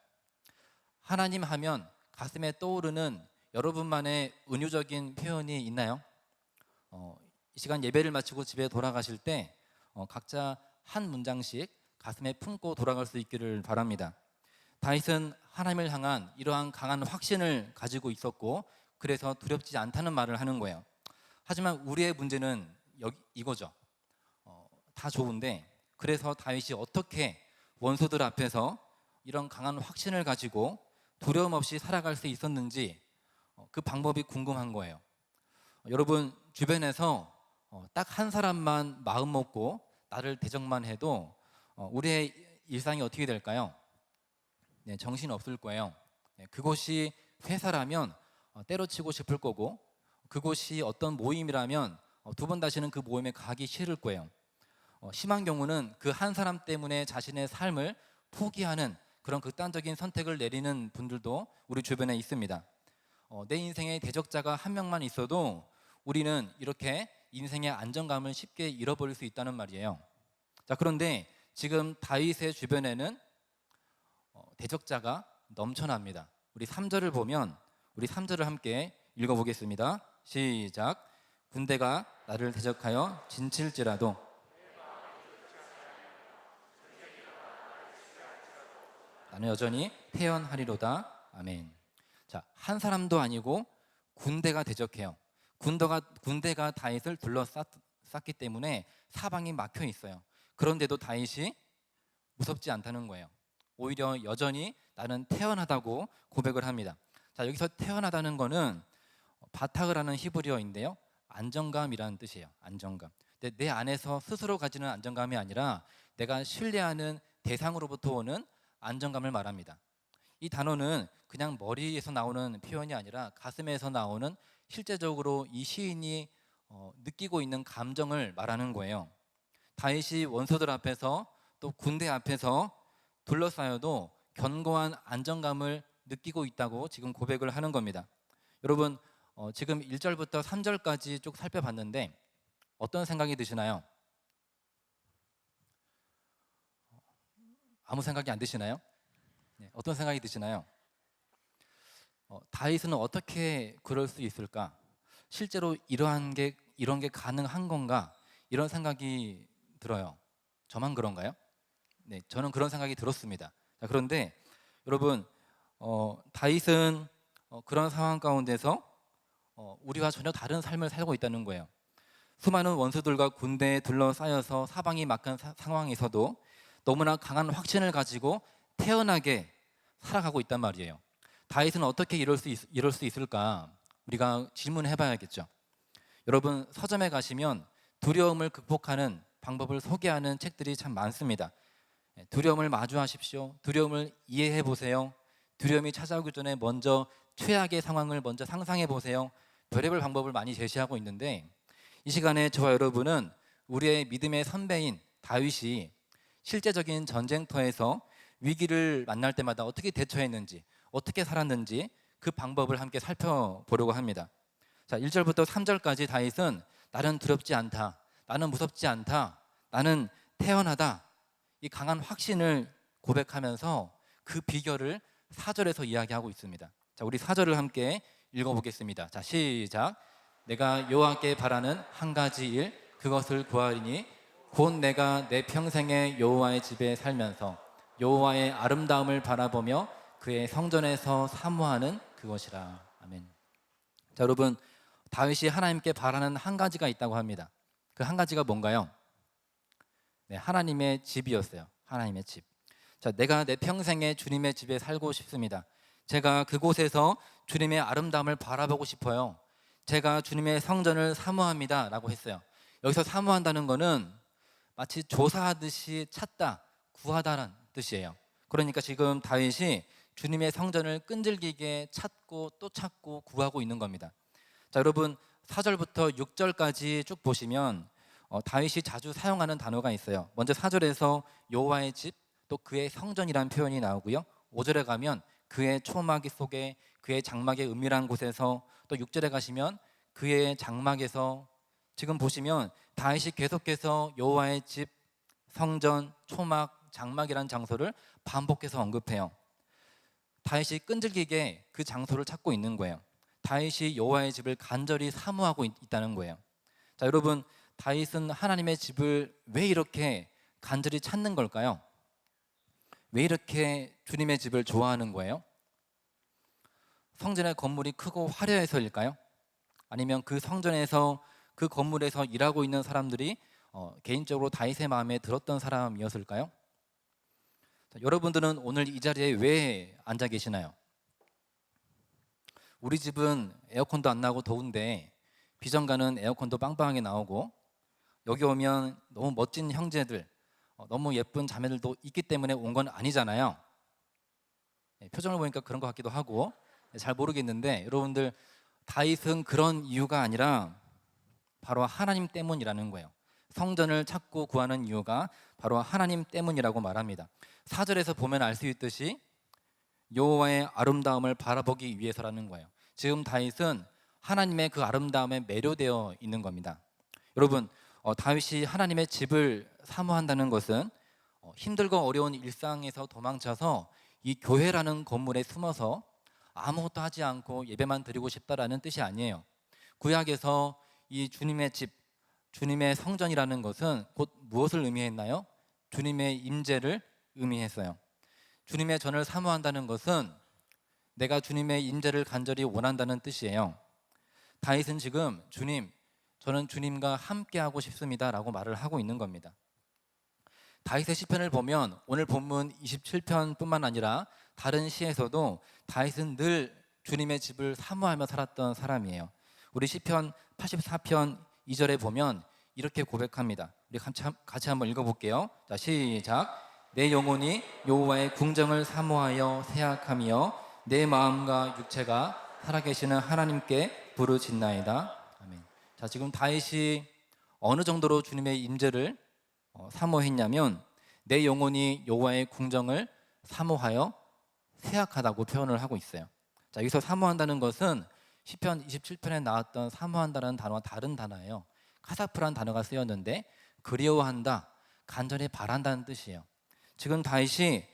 하나님 하면 가슴에 떠오르는 여러분만의 은유적인 표현이 있나요? 이 시간 예배를 마치고 집에 돌아가실 때 각자 한 문장씩 가슴에 품고 돌아갈 수 있기를 바랍니다. 다윗은 하나님을 향한 이러한 강한 확신을 가지고 있었고 그래서 두렵지 않다는 말을 하는 거예요. 하지만 우리의 문제는 이거죠. 다 좋은데 그래서 다윗이 어떻게 원수들 앞에서 이런 강한 확신을 가지고 두려움 없이 살아갈 수 있었는지 그 방법이 궁금한 거예요. 여러분 주변에서 딱 한 사람만 마음 먹고 나를 대적만 해도 우리의 일상이 어떻게 될까요? 네, 정신 없을 거예요. 그곳이 회사라면 때려치고 싶을 거고 그곳이 어떤 모임이라면 두 번 다시는 그 모임에 가기 싫을 거예요. 심한 경우는 그 한 사람 때문에 자신의 삶을 포기하는 그런 극단적인 선택을 내리는 분들도 우리 주변에 있습니다. 내 인생에 대적자가 한 명만 있어도 우리는 이렇게 인생의 안정감을 쉽게 잃어버릴 수 있다는 말이에요. 자, 그런데 지금 다윗의 주변에는 대적자가 넘쳐납니다. 우리 3절을 보면 우리 3절을 함께 읽어보겠습니다. 시작. 군대가 나를 대적하여 진칠지라도 나는 여전히 태연하리로다. 아멘. 자, 한 사람도 아니고 군대가 대적해요. 군대가 다윗을 둘러쌌기 때문에 사방이 막혀 있어요. 그런데도 다윗이 무섭지 않다는 거예요. 오히려 여전히 나는 태연하다고 고백을 합니다. 자, 여기서 태연하다는 거는 바타흐 라는 히브리어인데요, 안정감이라는 뜻이에요. 안정감. 근데 내 안에서 스스로 가지는 안정감이 아니라 내가 신뢰하는 대상으로부터 오는 안정감을 말합니다. 이 단어는 그냥 머리에서 나오는 표현이 아니라 가슴에서 나오는 실제적으로 이 시인이 느끼고 있는 감정을 말하는 거예요. 다윗이 원수들 앞에서 또 군대 앞에서 둘러싸여도 견고한 안정감을 느끼고 있다고 지금 고백을 하는 겁니다. 여러분 지금 1절부터 3절까지 쭉 살펴봤는데 어떤 생각이 드시나요? 아무 생각이 안 드시나요? 네, 어떤 생각이 드시나요? 다윗은 어떻게 그럴 수 있을까? 실제로 이런 게 가능한 건가? 이런 생각이 들어요. 저만 그런가요? 네, 저는 그런 생각이 들었습니다. 자, 그런데 여러분, 다윗은 그런 상황 가운데서 우리와 전혀 다른 삶을 살고 있다는 거예요. 수많은 원수들과 군대에 둘러싸여서 사방이 막힌 상황에서도 너무나 강한 확신을 가지고 태연하게 살아가고 있단 말이에요. 다윗은 어떻게 이럴 수 있을까? 우리가 질문해 봐야겠죠. 여러분, 서점에 가시면 두려움을 극복하는 방법을 소개하는 책들이 참 많습니다. 두려움을 마주하십시오. 두려움을 이해해 보세요. 두려움이 찾아오기 전에 먼저 최악의 상황을 먼저 상상해 보세요. 별의별 방법을 많이 제시하고 있는데, 이 시간에 저와 여러분은 우리의 믿음의 선배인 다윗이 실제적인 전쟁터에서 위기를 만날 때마다 어떻게 대처했는지, 어떻게 살았는지 그 방법을 함께 살펴보려고 합니다. 자, 1절부터 3절까지 다윗은 나는 두렵지 않다, 나는 무섭지 않다, 나는 태어나다, 이 강한 확신을 고백하면서 그 비결을 4절에서 이야기하고 있습니다. 자, 우리 4절을 함께 읽어보겠습니다. 자, 시작. 내가 여호와께 바라는 한 가지 일, 그것을 구하리니 곧 내가 내 평생에 여호와의 집에 살면서 여호와의 아름다움을 바라보며 그의 성전에서 사모하는 그것이라. 아멘. 자, 여러분, 다윗이 하나님께 바라는 한 가지가 있다고 합니다. 그 한 가지가 뭔가요? 네, 하나님의 집이었어요. 하나님의 집. 자, 내가 내 평생에 주님의 집에 살고 싶습니다. 제가 그곳에서 주님의 아름다움을 바라보고 싶어요. 제가 주님의 성전을 사모합니다 라고 했어요. 여기서 사모한다는 것은 마치 조사하듯이 찾다, 구하다라는 뜻이에요. 그러니까 지금 다윗이 주님의 성전을 끈질기게 찾고 또 찾고 구하고 있는 겁니다. 자, 여러분, 4절부터 6절까지 쭉 보시면 다윗이 자주 사용하는 단어가 있어요. 먼저 4절에서 여호와의 집, 또 그의 성전이라는 표현이 나오고요. 5절에 가면 그의 초막이 속에, 그의 장막의 은밀한 곳에서, 또 6절에 가시면 그의 장막에서, 지금 보시면 다윗이 계속해서 여호와의 집, 성전, 초막, 장막이라는 장소를 반복해서 언급해요. 다윗이 끈질기게 그 장소를 찾고 있는 거예요. 다윗이 여호와의 집을 간절히 사모하고 있다는 거예요. 자, 여러분, 다윗은 하나님의 집을 왜 이렇게 간절히 찾는 걸까요? 왜 이렇게 주님의 집을 좋아하는 거예요? 성전의 건물이 크고 화려해서일까요? 아니면 그 성전에서, 그 건물에서 일하고 있는 사람들이 개인적으로 다윗의 마음에 들었던 사람이었을까요? 자, 여러분들은 오늘 이 자리에 왜 앉아 계시나요? 우리 집은 에어컨도 안 나고 더운데 비정가는 에어컨도 빵빵하게 나오고, 여기 오면 너무 멋진 형제들, 너무 예쁜 자매들도 있기 때문에 온 건 아니잖아요. 표정을 보니까 그런 것 같기도 하고 잘 모르겠는데, 여러분들, 다윗은 그런 이유가 아니라 바로 하나님 때문이라는 거예요. 성전을 찾고 구하는 이유가 바로 하나님 때문이라고 말합니다. 4절에서 보면 알 수 있듯이 여호와의 아름다움을 바라보기 위해서라는 거예요. 지금 다윗은 하나님의 그 아름다움에 매료되어 있는 겁니다. 여러분, 다윗이 하나님의 집을 사모한다는 것은 힘들고 어려운 일상에서 도망쳐서 이 교회라는 건물에 숨어서 아무것도 하지 않고 예배만 드리고 싶다라는 뜻이 아니에요. 구약에서 이 주님의 집, 주님의 성전이라는 것은 곧 무엇을 의미했나요? 주님의 임재를 의미했어요. 주님의 전을 사모한다는 것은 내가 주님의 임재를 간절히 원한다는 뜻이에요. 다윗은 지금 주님, 저는 주님과 함께하고 싶습니다 라고 말을 하고 있는 겁니다. 다윗의 시편을 보면 오늘 본문 27편뿐만 아니라 다른 시에서도 다윗은 늘 주님의 집을 사모하며 살았던 사람이에요. 우리 시편 84편 2절에 보면 이렇게 고백합니다. 우리 같이 한번 읽어볼게요. 자, 시작. 내 영혼이 여호와의 궁정을 사모하여 생각하며 내 마음과 육체가 살아계시는 하나님께 부르짖나이다. 아멘. 자, 지금 다윗이 어느 정도로 주님의 임재를 사모했냐면 내 영혼이 여호와의 궁정을 사모하여 생각하다고 표현을 하고 있어요. 자, 여기서 사모한다는 것은 시편 27편에 나왔던 사모한다는 단어와 다른 단어예요. 카사프라는 단어가 쓰였는데 그리워한다, 간절히 바란다는 뜻이에요. 지금 다윗이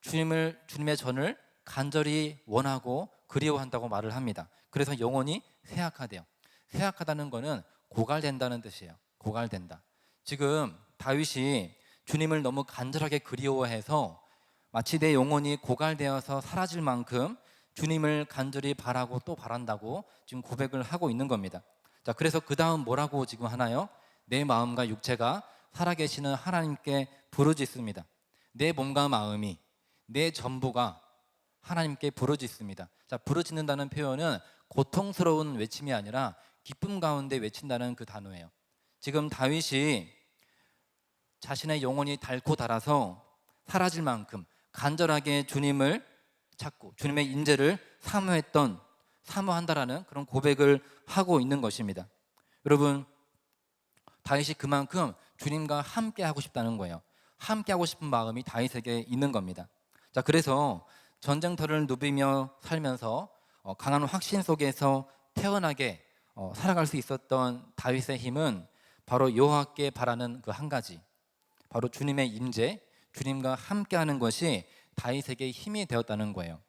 주님의 전을 간절히 원하고 그리워한다고 말을 합니다. 그래서 영혼이 쇠약하대요. 쇠약하다는 것은 고갈된다는 뜻이에요. 고갈된다. 지금 다윗이 주님을 너무 간절하게 그리워해서 마치 내 영혼이 고갈되어서 사라질 만큼 주님을 간절히 바라고 또 바란다고 지금 고백을 하고 있는 겁니다. 자, 그래서 그 다음 뭐라고 지금 하나요? 내 마음과 육체가 살아계시는 하나님께 부르짖습니다. 내 몸과 마음이, 내 전부가 하나님께 부르짖습니다. 자, 부르짖는다는 표현은 고통스러운 외침이 아니라 기쁨 가운데 외친다는 그 단어예요. 지금 다윗이 자신의 영혼이 닳고 닳아서 사라질 만큼 간절하게 주님을 찾고 주님의 인재를 사모한다라는 그런 고백을 하고 있는 것입니다. 여러분, 다윗이 그만큼 주님과 함께 하고 싶다는 거예요. 함께 하고 싶은 마음이 다윗에게 있는 겁니다. 자, 그래서 전쟁터를 누비며 살면서 강한 확신 속에서 태어나게 살아갈 수 있었던 다윗의 힘은 바로 여호와께 바라는 그 한 가지, 바로 주님의 임재, 주님과 함께하는 것이 다윗에게 힘이 되었다는 거예요.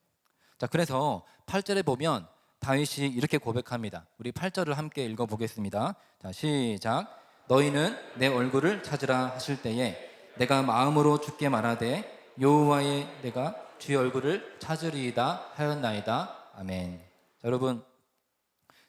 자, 그래서 8절에 보면 다윗이 이렇게 고백합니다. 우리 8절을 함께 읽어보겠습니다. 자, 시작. 너희는 내 얼굴을 찾으라 하실 때에 내가 마음으로 주께 말하되 여호와의 내가 주의 얼굴을 찾으리이다 하였나이다. 아멘. 자, 여러분,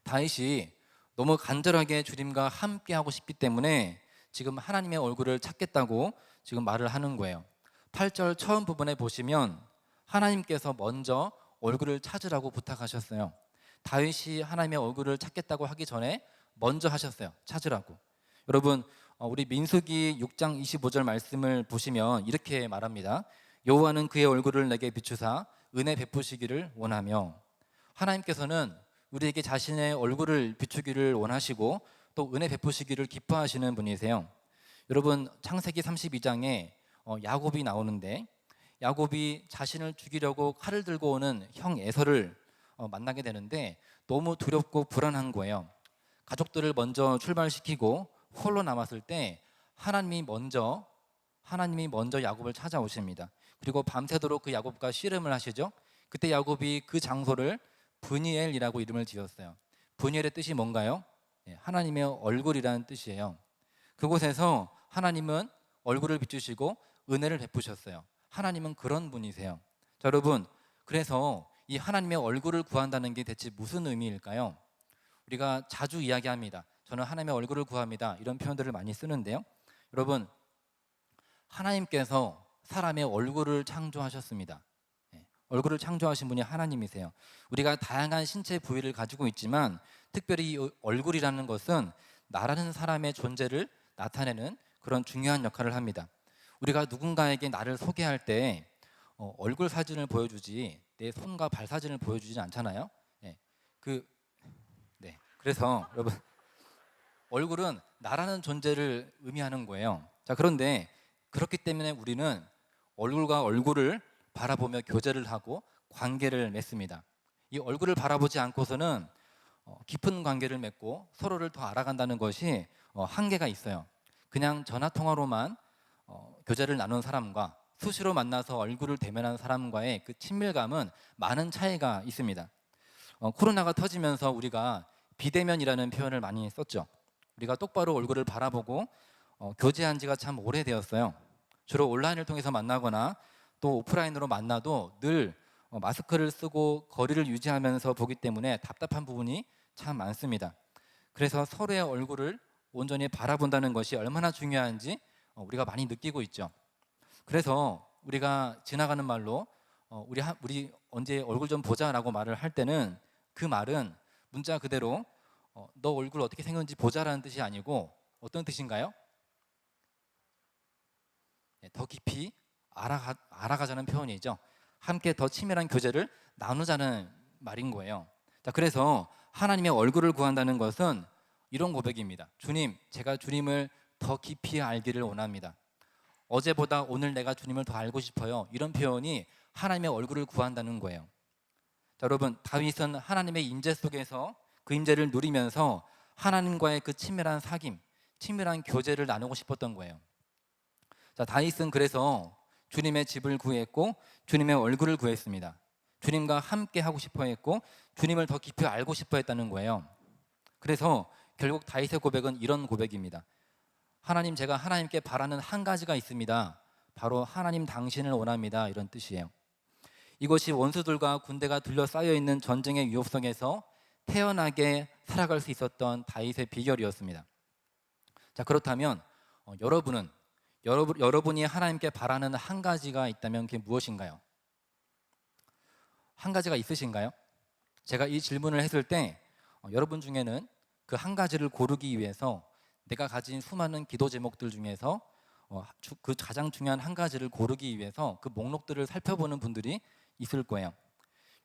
다윗이 너무 간절하게 주님과 함께하고 싶기 때문에 지금 하나님의 얼굴을 찾겠다고 지금 말을 하는 거예요. 8절 처음 부분에 보시면 하나님께서 먼저 얼굴을 찾으라고 부탁하셨어요. 다윗이 하나님의 얼굴을 찾겠다고 하기 전에 먼저 하셨어요. 찾으라고. 여러분, 우리 민수기 6장 25절 말씀을 보시면 이렇게 말합니다. 여호와는 그의 얼굴을 내게 비추사 은혜 베푸시기를 원하며, 하나님께서는 우리에게 자신의 얼굴을 비추기를 원하시고 또 은혜 베푸시기를 기뻐하시는 분이세요. 여러분, 창세기 32장에 야곱이 나오는데, 야곱이 자신을 죽이려고 칼을 들고 오는 형 에서를 만나게 되는데 너무 두렵고 불안한 거예요. 가족들을 먼저 출발시키고 홀로 남았을 때 하나님이 먼저 야곱을 찾아오십니다. 그리고 밤새도록 그 야곱과 씨름을 하시죠. 그때 야곱이 그 장소를 브니엘이라고 이름을 지었어요. 브니엘의 뜻이 뭔가요? 하나님의 얼굴이라는 뜻이에요. 그곳에서 하나님은 얼굴을 비추시고 은혜를 베푸셨어요. 하나님은 그런 분이세요. 자, 여러분, 그래서 이 하나님의 얼굴을 구한다는 게 대체 무슨 의미일까요? 우리가 자주 이야기합니다. 저는 하나님의 얼굴을 구합니다. 이런 표현들을 많이 쓰는데요. 여러분, 하나님께서 사람의 얼굴을 창조하셨습니다. 얼굴을 창조하신 분이 하나님이세요. 우리가 다양한 신체 부위를 가지고 있지만 특별히 이 얼굴이라는 것은 나라는 사람의 존재를 나타내는 그런 중요한 역할을 합니다. 우리가 누군가에게 나를 소개할 때 얼굴 사진을 보여주지 내 손과 발 사진을 보여주지는 않잖아요. 그래서 여러분, 얼굴은 나라는 존재를 의미하는 거예요. 자, 그런데 그렇기 때문에 우리는 얼굴과 얼굴을 바라보며 교제를 하고 관계를 맺습니다. 이 얼굴을 바라보지 않고서는 깊은 관계를 맺고 서로를 더 알아간다는 것이 한계가 있어요. 그냥 전화 통화로만 교제를 나눈 사람과 수시로 만나서 얼굴을 대면한 사람과의 그 친밀감은 많은 차이가 있습니다. 코로나가 터지면서 우리가 비대면이라는 표현을 많이 썼죠. 우리가 똑바로 얼굴을 바라보고 교제한 지가 참 오래되었어요. 주로 온라인을 통해서 만나거나 또 오프라인으로 만나도 늘 마스크를 쓰고 거리를 유지하면서 보기 때문에 답답한 부분이 참 많습니다. 그래서 서로의 얼굴을 온전히 바라본다는 것이 얼마나 중요한지 우리가 많이 느끼고 있죠. 그래서 우리가 지나가는 말로 우리 언제 얼굴 좀 보자라고 말을 할 때는 그 말은 문자 그대로 너 얼굴 어떻게 생겼는지 보자라는 뜻이 아니고 어떤 뜻인가요? 더 깊이 알아가자는 표현이죠. 함께 더 치밀한 교제를 나누자는 말인 거예요. 자, 그래서 하나님의 얼굴을 구한다는 것은 이런 고백입니다. 주님, 제가 주님을 더 깊이 알기를 원합니다. 어제보다 오늘 내가 주님을 더 알고 싶어요. 이런 표현이 하나님의 얼굴을 구한다는 거예요. 자, 여러분, 다윗은 하나님의 임재 속에서 그 임재를 누리면서 하나님과의 그 친밀한 사귐, 친밀한 교제를 나누고 싶었던 거예요. 자, 다윗은 그래서 주님의 집을 구했고 주님의 얼굴을 구했습니다. 주님과 함께 하고 싶어 했고 주님을 더 깊이 알고 싶어 했다는 거예요. 그래서 결국 다윗의 고백은 이런 고백입니다. 하나님, 제가 하나님께 바라는 한 가지가 있습니다. 바로 하나님 당신을 원합니다. 이런 뜻이에요. 이것이 원수들과 군대가 둘러싸여 있는 전쟁의 위협 속에서 태연하게 살아갈 수 있었던 다윗의 비결이었습니다. 자, 그렇다면 여러분이 하나님께 바라는 한 가지가 있다면 그게 무엇인가요? 한 가지가 있으신가요? 제가 이 질문을 했을 때 여러분 중에는 그 한 가지를 고르기 위해서 내가 가진 수많은 기도 제목들 중에서 그 가장 중요한 한 가지를 고르기 위해서 그 목록들을 살펴보는 분들이 있을 거예요.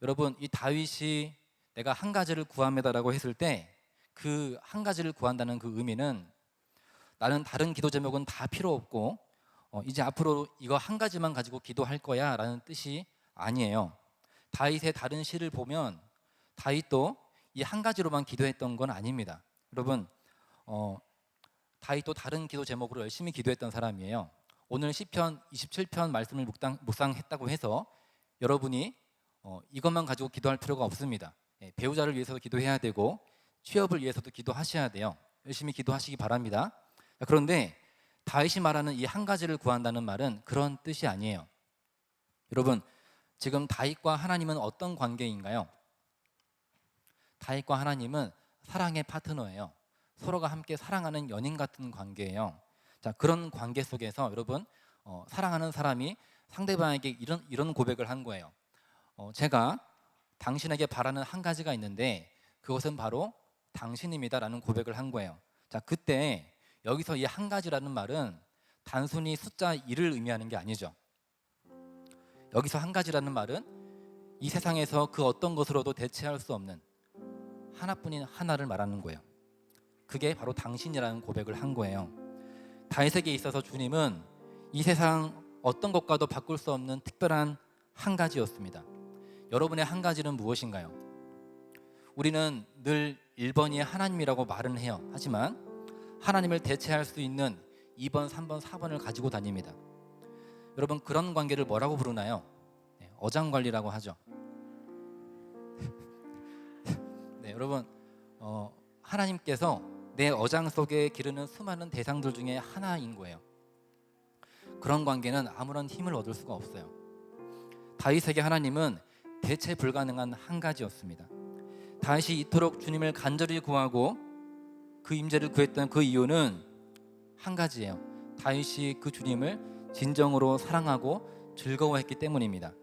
여러분, 이 다윗이 내가 한 가지를 구합니다라고 했을 때 그 한 가지를 구한다는 그 의미는 나는 다른 기도 제목은 다 필요 없고 이제 앞으로 이거 한 가지만 가지고 기도할 거야 라는 뜻이 아니에요. 다윗의 다른 시를 보면 다윗도 이 한 가지로만 기도했던 건 아닙니다. 여러분, 다윗도 다른 기도 제목으로 열심히 기도했던 사람이에요. 오늘 시편 27편 말씀을 묵상했다고 해서 여러분이 이것만 가지고 기도할 필요가 없습니다. 배우자를 위해서도 기도해야 되고 취업을 위해서도 기도하셔야 돼요. 열심히 기도하시기 바랍니다. 그런데 다윗이 말하는 이 한 가지를 구한다는 말은 그런 뜻이 아니에요. 여러분, 지금 다윗과 하나님은 어떤 관계인가요? 다윗과 하나님은 사랑의 파트너예요. 서로가 함께 사랑하는 연인 같은 관계예요. 자, 그런 관계 속에서 여러분, 사랑하는 사람이 상대방에게 이런 고백을 한 거예요. 제가 당신에게 바라는 한 가지가 있는데 그것은 바로 당신입니다라는 고백을 한 거예요. 자, 그때 여기서 이 한 가지라는 말은 단순히 숫자 1을 의미하는 게 아니죠. 여기서 한 가지라는 말은 이 세상에서 그 어떤 것으로도 대체할 수 없는 하나뿐인 하나를 말하는 거예요. 그게 바로 당신이라는 고백을 한 거예요. 다윗에게 있어서 주님은 이 세상 어떤 것과도 바꿀 수 없는 특별한 한 가지였습니다. 여러분의 한 가지는 무엇인가요? 우리는 늘 1번이 하나님이라고 말은 해요. 하지만 하나님을 대체할 수 있는 2번, 3번, 4번을 가지고 다닙니다. 여러분, 그런 관계를 뭐라고 부르나요? 어장관리라고 하죠. 네, 여러분, 하나님께서 내 어장 속에 기르는 수많은 대상들 중에 하나인 거예요. 그런 관계는 아무런 힘을 얻을 수가 없어요. 다윗에게 하나님은 대체 불가능한 한 가지였습니다. 다윗이 이토록 주님을 간절히 구하고 그 임재를 구했던 그 이유는 한 가지예요. 다윗이 그 주님을 진정으로 사랑하고 즐거워했기 때문입니다.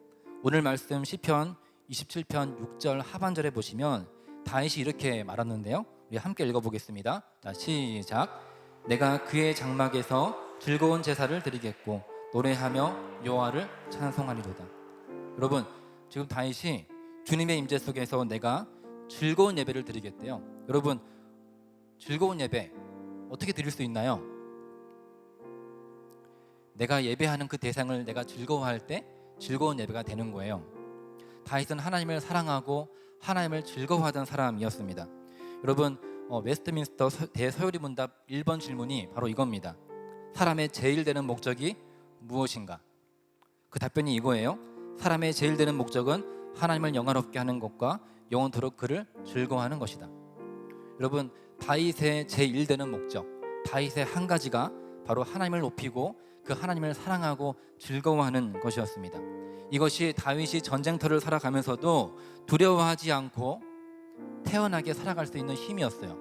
오늘 말씀 시편 27편 6절 하반절에 보시면 다윗이 이렇게 말하는데요. 우리 함께 읽어보겠습니다. 자, 시작. 내가 그의 장막에서 즐거운 제사를 드리겠고 노래하며 여호와를 찬송하리로다. 여러분, 지금 다윗이 주님의 임재 속에서 내가 즐거운 예배를 드리겠대요. 여러분, 즐거운 예배 어떻게 드릴 수 있나요? 내가 예배하는 그 대상을 내가 즐거워할 때 즐거운 예배가 되는 거예요. 다윗은 하나님을 사랑하고 하나님을 즐거워하던 사람이었습니다. 여러분, 웨스트민스터 대서열이 문답 1번 질문이 바로 이겁니다. 사람의 제일 되는 목적이 무엇인가? 그 답변이 이거예요. 사람의 제일 되는 목적은 하나님을 영화롭게 하는 것과 영원토록 그를 즐거워하는 것이다. 여러분, 다윗의 제일 되는 목적, 다윗의 한 가지가 바로 하나님을 높이고 그 하나님을 사랑하고 즐거워하는 것이었습니다. 이것이 다윗이 전쟁터를 살아가면서도 두려워하지 않고 태연하게 살아갈 수 있는 힘이었어요.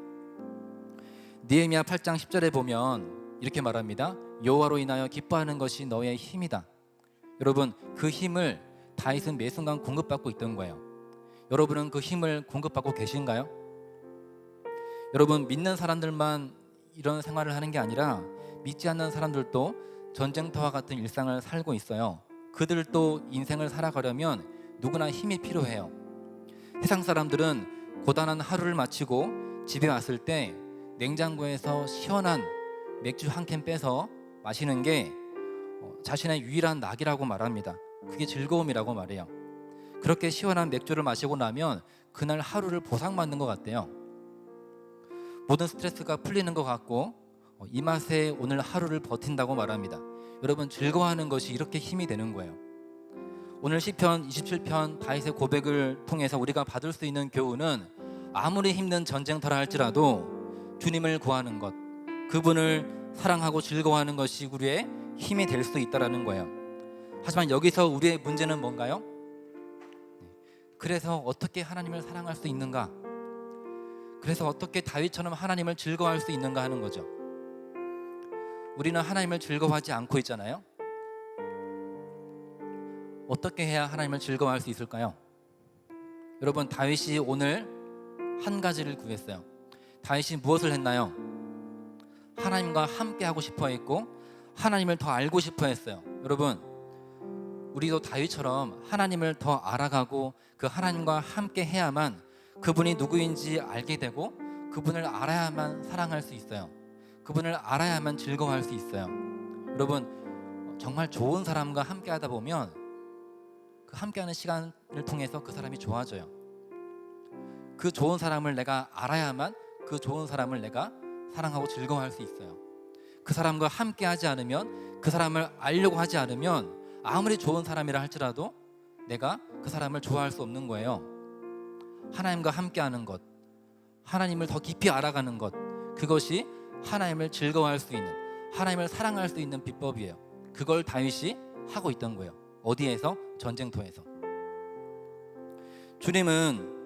느헤미야 8장 10절에 보면 이렇게 말합니다. 여호와로 인하여 기뻐하는 것이 너의 힘이다. 여러분, 그 힘을 다윗은 매 순간 공급받고 있던 거예요. 여러분은 그 힘을 공급받고 계신가요? 여러분, 믿는 사람들만 이런 생활을 하는 게 아니라 믿지 않는 사람들도 전쟁터와 같은 일상을 살고 있어요. 그들도 인생을 살아가려면 누구나 힘이 필요해요. 세상 사람들은 고단한 하루를 마치고 집에 왔을 때 냉장고에서 시원한 맥주 한 캔 빼서 마시는 게 자신의 유일한 낙이라고 말합니다. 그게 즐거움이라고 말해요. 그렇게 시원한 맥주를 마시고 나면 그날 하루를 보상받는 것 같대요. 모든 스트레스가 풀리는 것 같고 이 맛에 오늘 하루를 버틴다고 말합니다. 여러분, 즐거워하는 것이 이렇게 힘이 되는 거예요. 오늘 시편 27편 다윗의 고백을 통해서 우리가 받을 수 있는 교훈은 아무리 힘든 전쟁터라 할지라도 주님을 구하는 것, 그분을 사랑하고 즐거워하는 것이 우리의 힘이 될 수 있다는 거예요. 하지만 여기서 우리의 문제는 뭔가요? 그래서 어떻게 하나님을 사랑할 수 있는가? 그래서 어떻게 다윗처럼 하나님을 즐거워할 수 있는가 하는 거죠. 우리는 하나님을 즐거워하지 않고 있잖아요. 어떻게 해야 하나님을 즐거워할 수 있을까요? 여러분, 다윗이 오늘 한 가지를 구했어요. 다윗이 무엇을 했나요? 하나님과 함께 하고 싶어 했고 하나님을 더 알고 싶어 했어요. 여러분, 우리도 다윗처럼 하나님을 더 알아가고 그 하나님과 함께 해야만 그분이 누구인지 알게 되고 그분을 알아야만 사랑할 수 있어요. 그분을 알아야만 즐거워할 수 있어요. 여러분, 정말 좋은 사람과 함께 하다 보면 그 함께하는 시간을 통해서 그 사람이 좋아져요. 그 좋은 사람을 내가 알아야만 그 좋은 사람을 내가 사랑하고 즐거워할 수 있어요. 그 사람과 함께 하지 않으면, 그 사람을 알려고 하지 않으면 아무리 좋은 사람이라 할지라도 내가 그 사람을 좋아할 수 없는 거예요. 하나님과 함께하는 것, 하나님을 더 깊이 알아가는 것, 그것이 하나님을 즐거워할 수 있는, 하나님을 사랑할 수 있는 비법이에요. 그걸 다윗이 하고 있던 거예요. 어디에서? 전쟁터에서. 주님은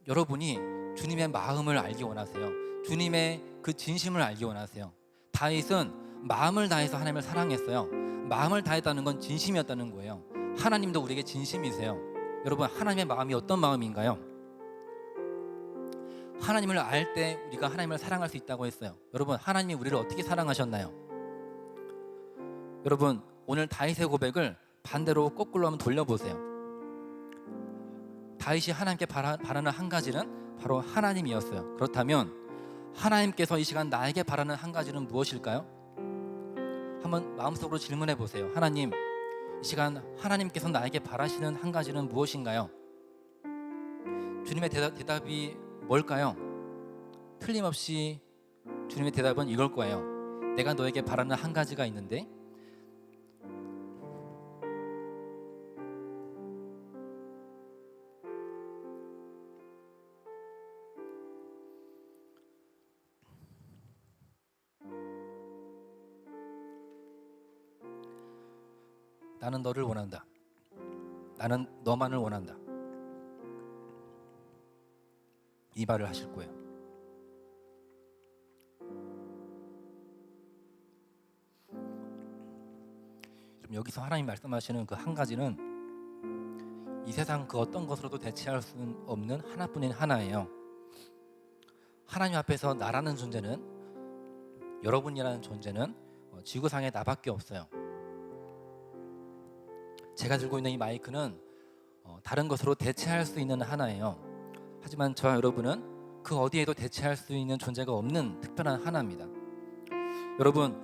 여러분이 주님의 마음을 알기 원하세요. 주님의 그 진심을 알기 원하세요. 다윗은 마음을 다해서 하나님을 사랑했어요. 마음을 다했다는 건 진심이었다는 거예요. 하나님도 우리에게 진심이세요. 여러분, 하나님의 마음이 어떤 마음인가요? 하나님을 알 때 우리가 하나님을 사랑할 수 있다고 했어요. 여러분, 하나님이 우리를 어떻게 사랑하셨나요? 여러분, 오늘 다윗의 고백을 반대로 거꾸로 한번 돌려보세요. 다윗이 하나님께 바라는 한 가지는 바로 하나님이었어요. 그렇다면 하나님께서 이 시간 나에게 바라는 한 가지는 무엇일까요? 한번 마음속으로 질문해 보세요. 하나님, 이 시간 하나님께서 나에게 바라시는 한 가지는 무엇인가요? 주님의 대답이 뭘까요? 틀림없이 주님의 대답은 이걸 거예요. 내가 너에게 바라는 한 가지가 있는데, 나는 너를 원한다. 나는 너만을 원한다. 이 말을 하실 거예요. 여기서 하나님 말씀하시는 그 한 가지는 이 세상 그 어떤 것으로도 대체할 수 없는 하나뿐인 하나예요. 하나님 앞에서 나라는 존재는, 여러분이라는 존재는 지구상에 나밖에 없어요. 제가 들고 있는 이 마이크는 다른 것으로 대체할 수 있는 하나예요. 하지만 저와 여러분은 그 어디에도 대체할 수 있는 존재가 없는 특별한 하나입니다. 여러분,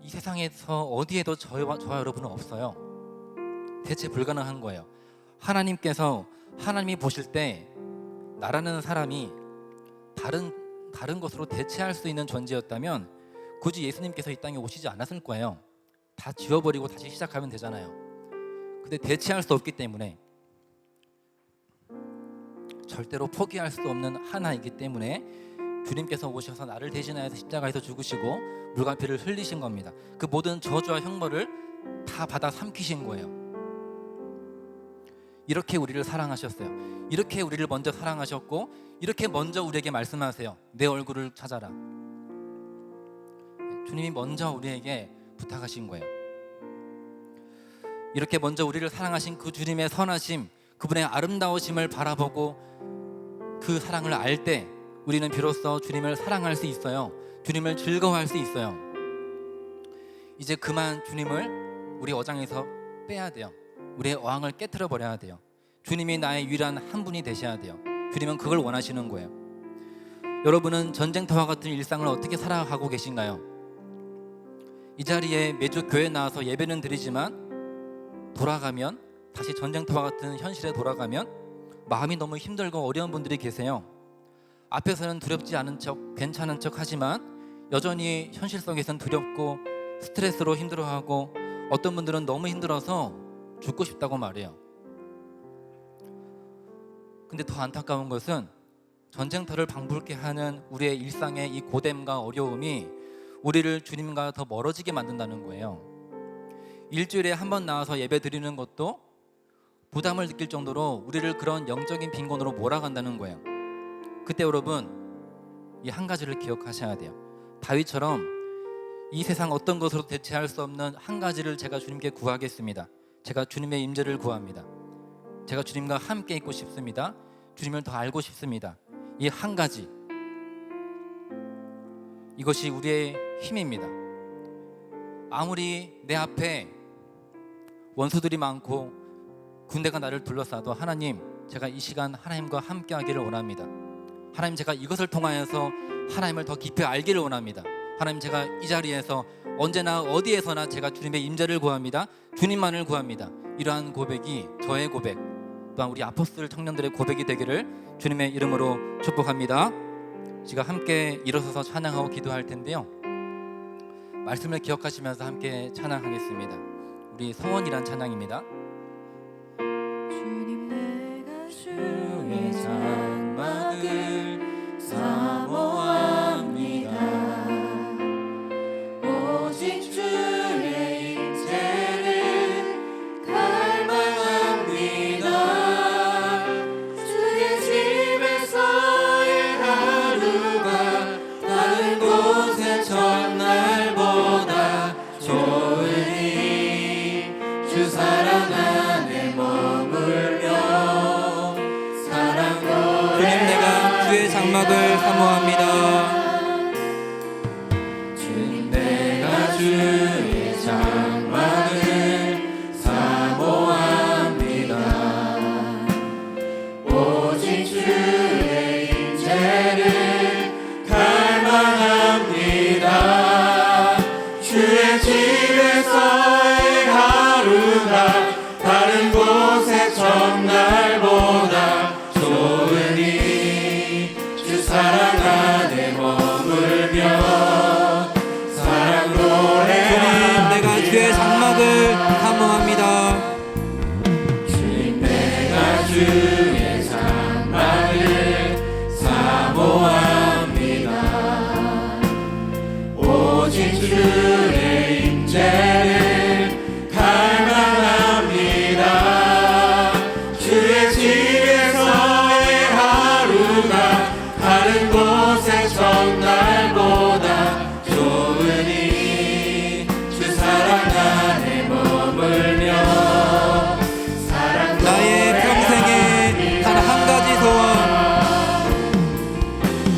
이 세상에서 어디에도 저와 여러분은 없어요. 대체 불가능한 거예요. 하나님이 보실 때 나라는 사람이 다른 것으로 대체할 수 있는 존재였다면 굳이 예수님께서 이 땅에 오시지 않았을 거예요. 다 지워버리고 다시 시작하면 되잖아요. 근데 대체할 수 없기 때문에, 절대로 포기할 수 없는 하나이기 때문에 주님께서 오셔서 나를 대신하여서 십자가에서 죽으시고 물과 피를 흘리신 겁니다. 그 모든 저주와 형벌을 다 받아 삼키신 거예요. 이렇게 우리를 사랑하셨어요. 이렇게 우리를 먼저 사랑하셨고, 이렇게 먼저 우리에게 말씀하세요. 내 얼굴을 찾아라. 주님이 먼저 우리에게 부탁하신 거예요. 이렇게 먼저 우리를 사랑하신 그 주님의 선하심, 그분의 아름다우심을 바라보고 그 사랑을 알 때 우리는 비로소 주님을 사랑할 수 있어요. 주님을 즐거워할 수 있어요. 이제 그만 주님을 우리 어장에서 빼야 돼요. 우리의 어항을 깨트려 버려야 돼요. 주님이 나의 유일한 한 분이 되셔야 돼요. 주님은 그걸 원하시는 거예요. 여러분은 전쟁터와 같은 일상을 어떻게 살아가고 계신가요? 이 자리에 매주 교회 나와서 예배는 드리지만 돌아가면, 다시 전쟁터와 같은 현실에 돌아가면 마음이 너무 힘들고 어려운 분들이 계세요. 앞에서는 두렵지 않은 척, 괜찮은 척 하지만 여전히 현실성에선 두렵고 스트레스로 힘들어하고 어떤 분들은 너무 힘들어서 죽고 싶다고 말해요. 근데 더 안타까운 것은 전쟁터를 방불케 하는 우리의 일상의 이 고됨과 어려움이 우리를 주님과 더 멀어지게 만든다는 거예요. 일주일에 한 번 나와서 예배 드리는 것도 부담을 느낄 정도로 우리를 그런 영적인 빈곤으로 몰아간다는 거예요. 그때 여러분 이 한 가지를 기억하셔야 돼요. 다윗처럼 이 세상 어떤 것으로 대체할 수 없는 한 가지를 제가 주님께 구하겠습니다. 제가 주님의 임재를 구합니다. 제가 주님과 함께 있고 싶습니다. 주님을 더 알고 싶습니다. 이 한 가지, 이것이 우리의 힘입니다. 아무리 내 앞에 원수들이 많고 군대가 나를 둘러싸도 하나님, 제가 이 시간 하나님과 함께 하기를 원합니다. 하나님, 제가 이것을 통하여서 하나님을 더 깊이 알기를 원합니다. 하나님, 제가 이 자리에서 언제나 어디에서나 제가 주님의 임재를 구합니다. 주님만을 구합니다. 이러한 고백이 저의 고백, 또한 우리 아포스톨 청년들의 고백이 되기를 주님의 이름으로 축복합니다. 지금 함께 일어서서 찬양하고 기도할 텐데요, 말씀을 기억하시면서 함께 찬양하겠습니다. 우리 성원이란 찬양입니다. 주님 내가 주의 장막을 사모합니다. 오직 주의 임재를 갈망합니다. 주의 집에서의 하루가 다른 곳의 첫날보다 좋으니 주 사랑 안에 머물며 사랑으로 주님 내가 주의 장막을 사모합니다. 주님 내가 주의 장막을 사모합니다. 오직 주의 임재를 갈망합니다. 주의 집에서의 하루가 다른 곳의 첫날보다 좋으니 주 사랑 안에 머물며 사랑 주님 노래합니다. 내가 주의 장막을 사모합니다. 주님 내가 주의 장막을 사모합니다. 오직 주의 임재를 갈망합니다. 주의 집에서의 하루가 다른 곳의 첫날보다 좋으니 주 사랑 안에 머물며 사랑 나의 평생에 단 한 가지 소원,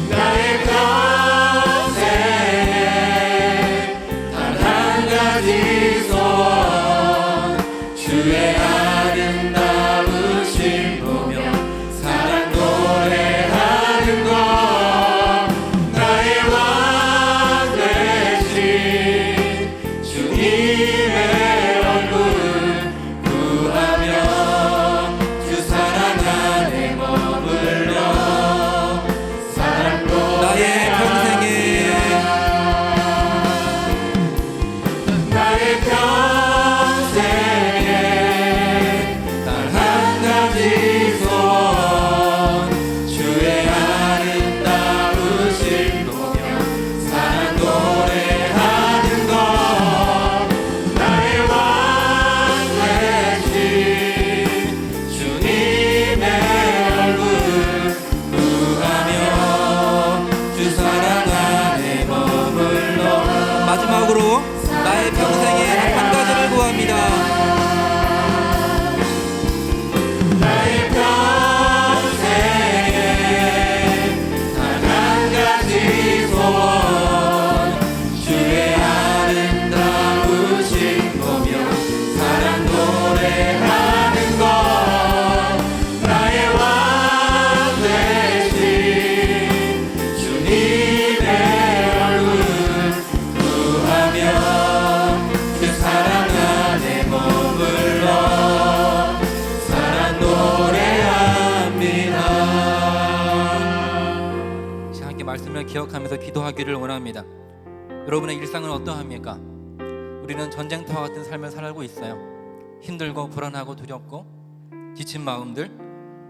나의 평생에 단 한 가지 소원, 주의 아름다우신 보며 사랑 노래하는 것, 나의 왕 되신 주님의 얼굴 구하며 주 사랑 안에 머물러 사랑 나의 평생에 나의 평생에 단 한 가지 소원, 주의 아름다우신 보며 사랑 노래하는 것, 나의 왕 되신 주님의 얼굴 구하며 주 사랑 안에 머물러 마지막으로 나의 평생에 한 가지를 구합니다. 나의 평생에 단 한 가지 소원, 주의 아름다우신 보며 사랑 노래하는 것, 나의 왕 되신 주님의 얼굴 구하며 그 사랑 안에 머물러 사랑 노래합니다. 함께 말씀을 기억하면서 기도하기를 원합니다. 여러분의 일상은 어떠합니까? 우리는 전쟁터와 같은 삶을 살고 있어요. 힘들고 불안하고 두렵고 지친 마음들,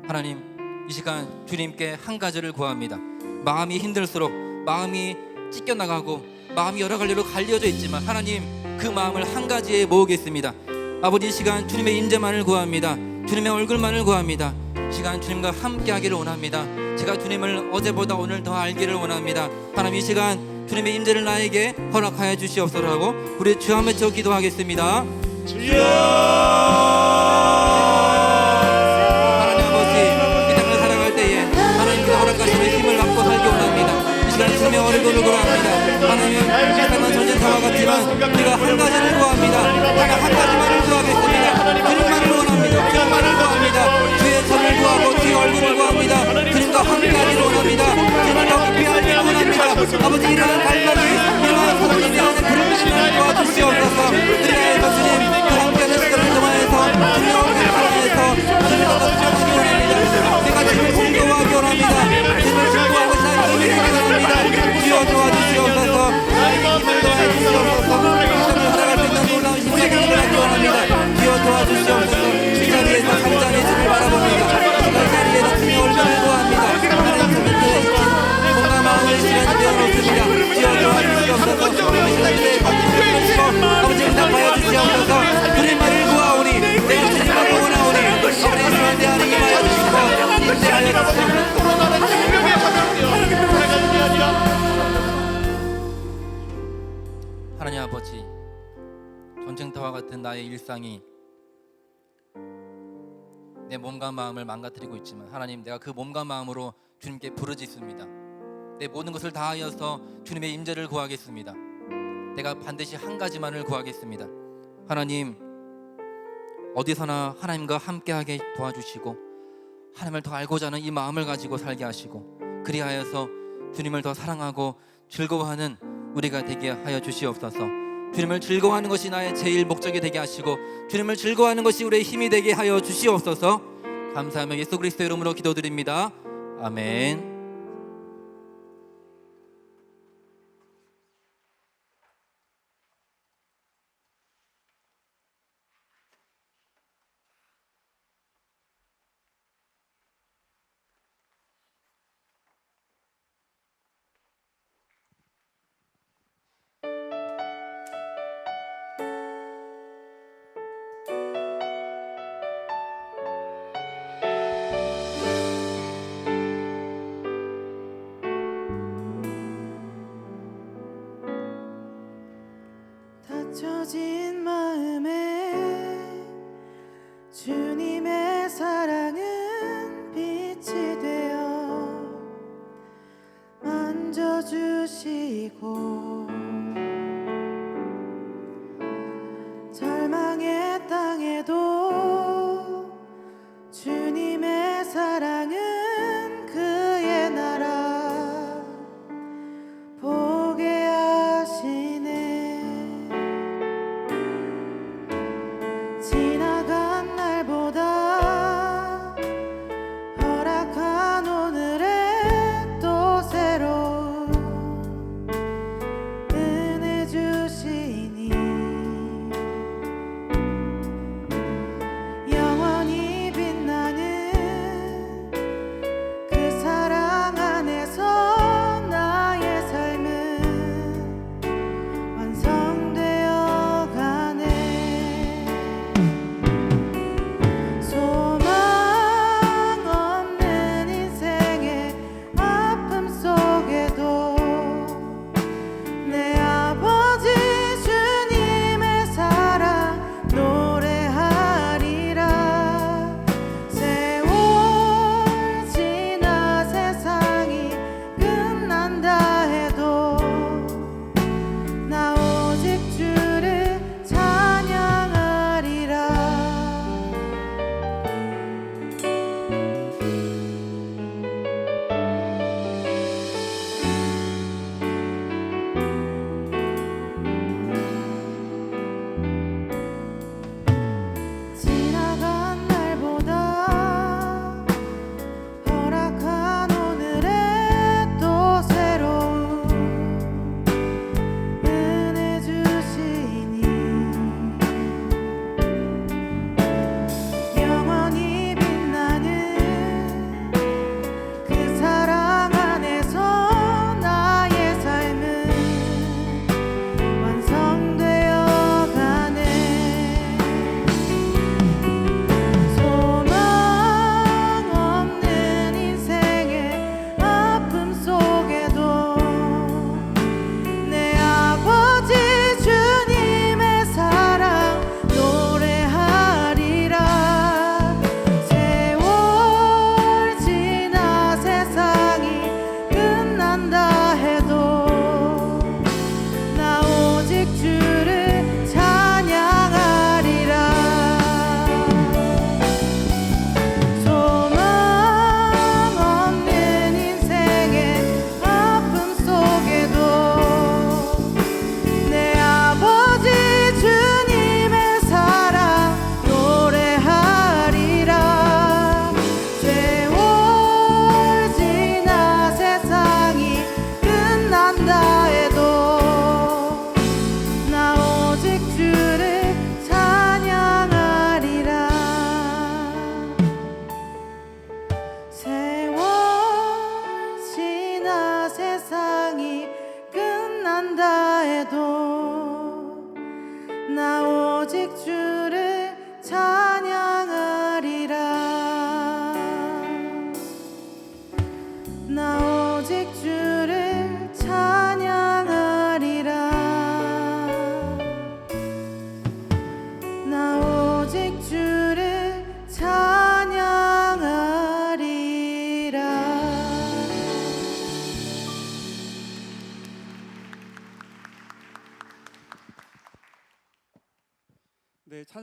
하나님 이 시간 주님께 한 가지를 구합니다. 마음이 힘들수록, 마음이 찢겨나가고 마음이 여러 갈래로 갈려져 있지만 하나님 그 마음을 한 가지에 모으겠습니다. 아버지, 이 시간 주님의 인재만을 구합니다. 주님의 얼굴만을 구합니다. 이 시간 주님과 함께 하기를 원합니다. 제가 주님을 어제보다 오늘 더 알기를 원합니다. 하나님, 이 시간 주님의 임재를 나에게 허락하여 주시옵소서 하고 우리 주 한번 외쳐 기도하겠습니다. 주여! 하나님 아버지, 이 땅을 살아갈 때에 하나님께서 허락하시는 힘을 받고 살기 원합니다. 이 시간 주님의 얼굴을 구합니다. 하나님, 이 땅은 전쟁터와 같지만 우리가 한 가지를 구합니다. 하나 한 가지만을 구하겠습니다. 주님만을 원합니다. 주님만을 구합니다. 주의 손을 구하고 주의 얼굴을 구합니다. 주님과 함께 하기를 원합니다. 주님과 함께 하기를 원합니다. 아버지, 이러한 갈망이, 이러한 사랑이 내 안에 부르짖는 도와주시옵소서. 우리가 주님 그 함께하는 시간을 통하여서 주님의 얼굴을 사랑해서 주님과 사랑하기 원합니다. 내가 주님을 공경하기 원합니다. 주님을 공경하고 사랑하기 원합니다. 주여 도와주시옵소서. 힘을 도와주시옵소서. 주님을 살아갈 수 있는 놀라운 힘을 하기 원합니다. 주여 도와주시옵소서. 이 자리에서 감장의 주를 바라봅니다. 이 자리에서 주님의 얼굴을 구합니다. 하나님 성령의 몸과 마음을 시간이 되어놓습니다. 주여 도와주시옵소서. 이 시간에 건지시고 아버지 응답하여 주시옵소서. 주님만을 구하오니 내가 주님만을 원하오니 아버지, 이 시간 내 안에 임하여 주시고 임재하여 주시옵소서. 하나님 아버지, 전쟁터와 같은 나의 일상이 내 몸과 마음을 망가뜨리고 있지만 하나님, 내가 그 몸과 마음으로 주님께 부르짖습니다. 내 모든 것을 다하여서 주님의 임재를 구하겠습니다. 내가 반드시 한 가지만을 구하겠습니다. 하나님, 어디서나 하나님과 함께하게 도와주시고 하나님을 더 알고자 하는 이 마음을 가지고 살게 하시고 그리하여서 주님을 더 사랑하고 즐거워하는 우리가 되게 하여 주시옵소서. 주님을 즐거워하는 것이 나의 제일 목적이 되게 하시고 주님을 즐거워하는 것이 우리의 힘이 되게 하여 주시옵소서. 감사하며 예수 그리스도의 이름으로 기도드립니다. 아멘. 닫혀진 마음에 주님의 사랑은 빛이 되어 만져주시고 절망의 땅에도 주님의 사랑은 그의 나라 보게 하시네. 지나간 날보다 허락한 오늘에 또 새로운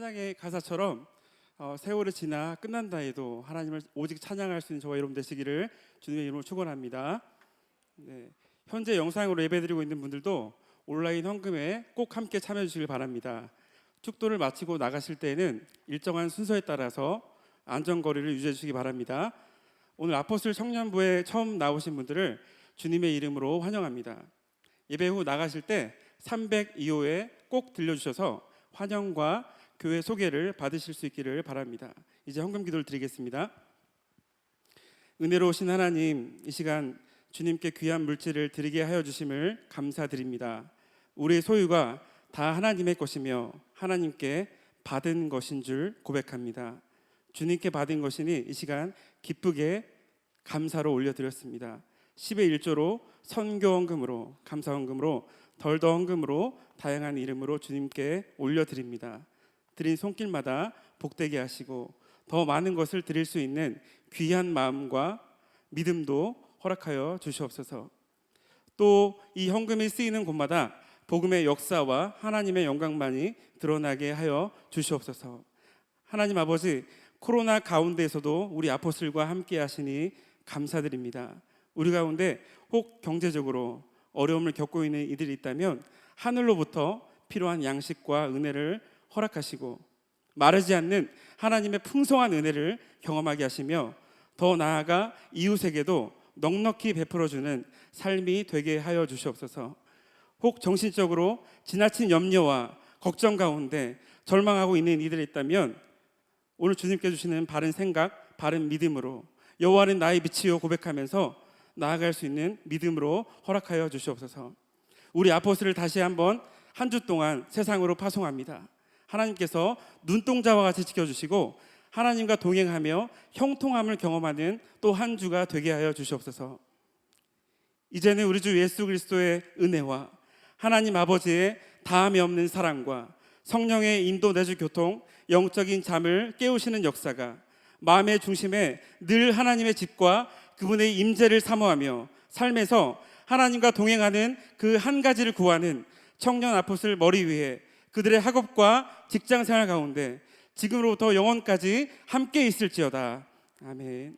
찬양의 가사처럼 세월이 지나 끝난다 해도 하나님을 오직 찬양할 수 있는 저와 여러분 되시기를 주님의 이름으로 축원합니다. 네, 현재 영상으로 예배드리고 있는 분들도 온라인 헌금에 꼭 함께 참여해 주시길 바랍니다. 축도를 마치고 나가실 때에는 일정한 순서에 따라서 안전거리를 유지해 주시기 바랍니다. 오늘 아포슬 청년부에 처음 나오신 분들을 주님의 이름으로 환영합니다. 예배 후 나가실 때 302호에 꼭 들려주셔서 환영과 교회 소개를 받으실 수 있기를 바랍니다. 이제 헌금 기도를 드리겠습니다. 은혜로우신 하나님, 이 시간 주님께 귀한 물질을 드리게 하여 주심을 감사드립니다. 우리의 소유가 다 하나님의 것이며 하나님께 받은 것인 줄 고백합니다. 주님께 받은 것이니 이 시간 기쁘게 감사로 올려드렸습니다. 10의 1조로 선교헌금으로, 감사헌금으로, 덜더헌금으로 다양한 이름으로 주님께 올려드립니다. 드린 손길마다 복되게 하시고 더 많은 것을 드릴 수 있는 귀한 마음과 믿음도 허락하여 주시옵소서. 또 이 헌금이 쓰이는 곳마다 복음의 역사와 하나님의 영광만이 드러나게 하여 주시옵소서. 하나님 아버지, 코로나 가운데에서도 우리 아포슬과 함께 하시니 감사드립니다. 우리 가운데 혹 경제적으로 어려움을 겪고 있는 이들이 있다면 하늘로부터 필요한 양식과 은혜를 허락하시고 마르지 않는 하나님의 풍성한 은혜를 경험하게 하시며 더 나아가 이웃에게도 넉넉히 베풀어주는 삶이 되게 하여 주시옵소서. 혹 정신적으로 지나친 염려와 걱정 가운데 절망하고 있는 이들이 있다면 오늘 주님께 주시는 바른 생각, 바른 믿음으로 여호와는 나의 빛이요 고백하면서 나아갈 수 있는 믿음으로 허락하여 주시옵소서. 우리 아포스를 다시 한번 한 주 동안 세상으로 파송합니다. 하나님께서 눈동자와 같이 지켜주시고 하나님과 동행하며 형통함을 경험하는 또 한 주가 되게 하여 주시옵소서. 이제는 우리 주 예수 그리스도의 은혜와 하나님 아버지의 다함이 없는 사랑과 성령의 인도 내주 교통, 영적인 잠을 깨우시는 역사가 마음의 중심에 늘 하나님의 집과 그분의 임재를 사모하며 삶에서 하나님과 동행하는 그 한 가지를 구하는 청년 아포슬 머리 위에 그들의 학업과 직장생활 가운데 지금으로부터 영원까지 함께 있을지어다. 아멘.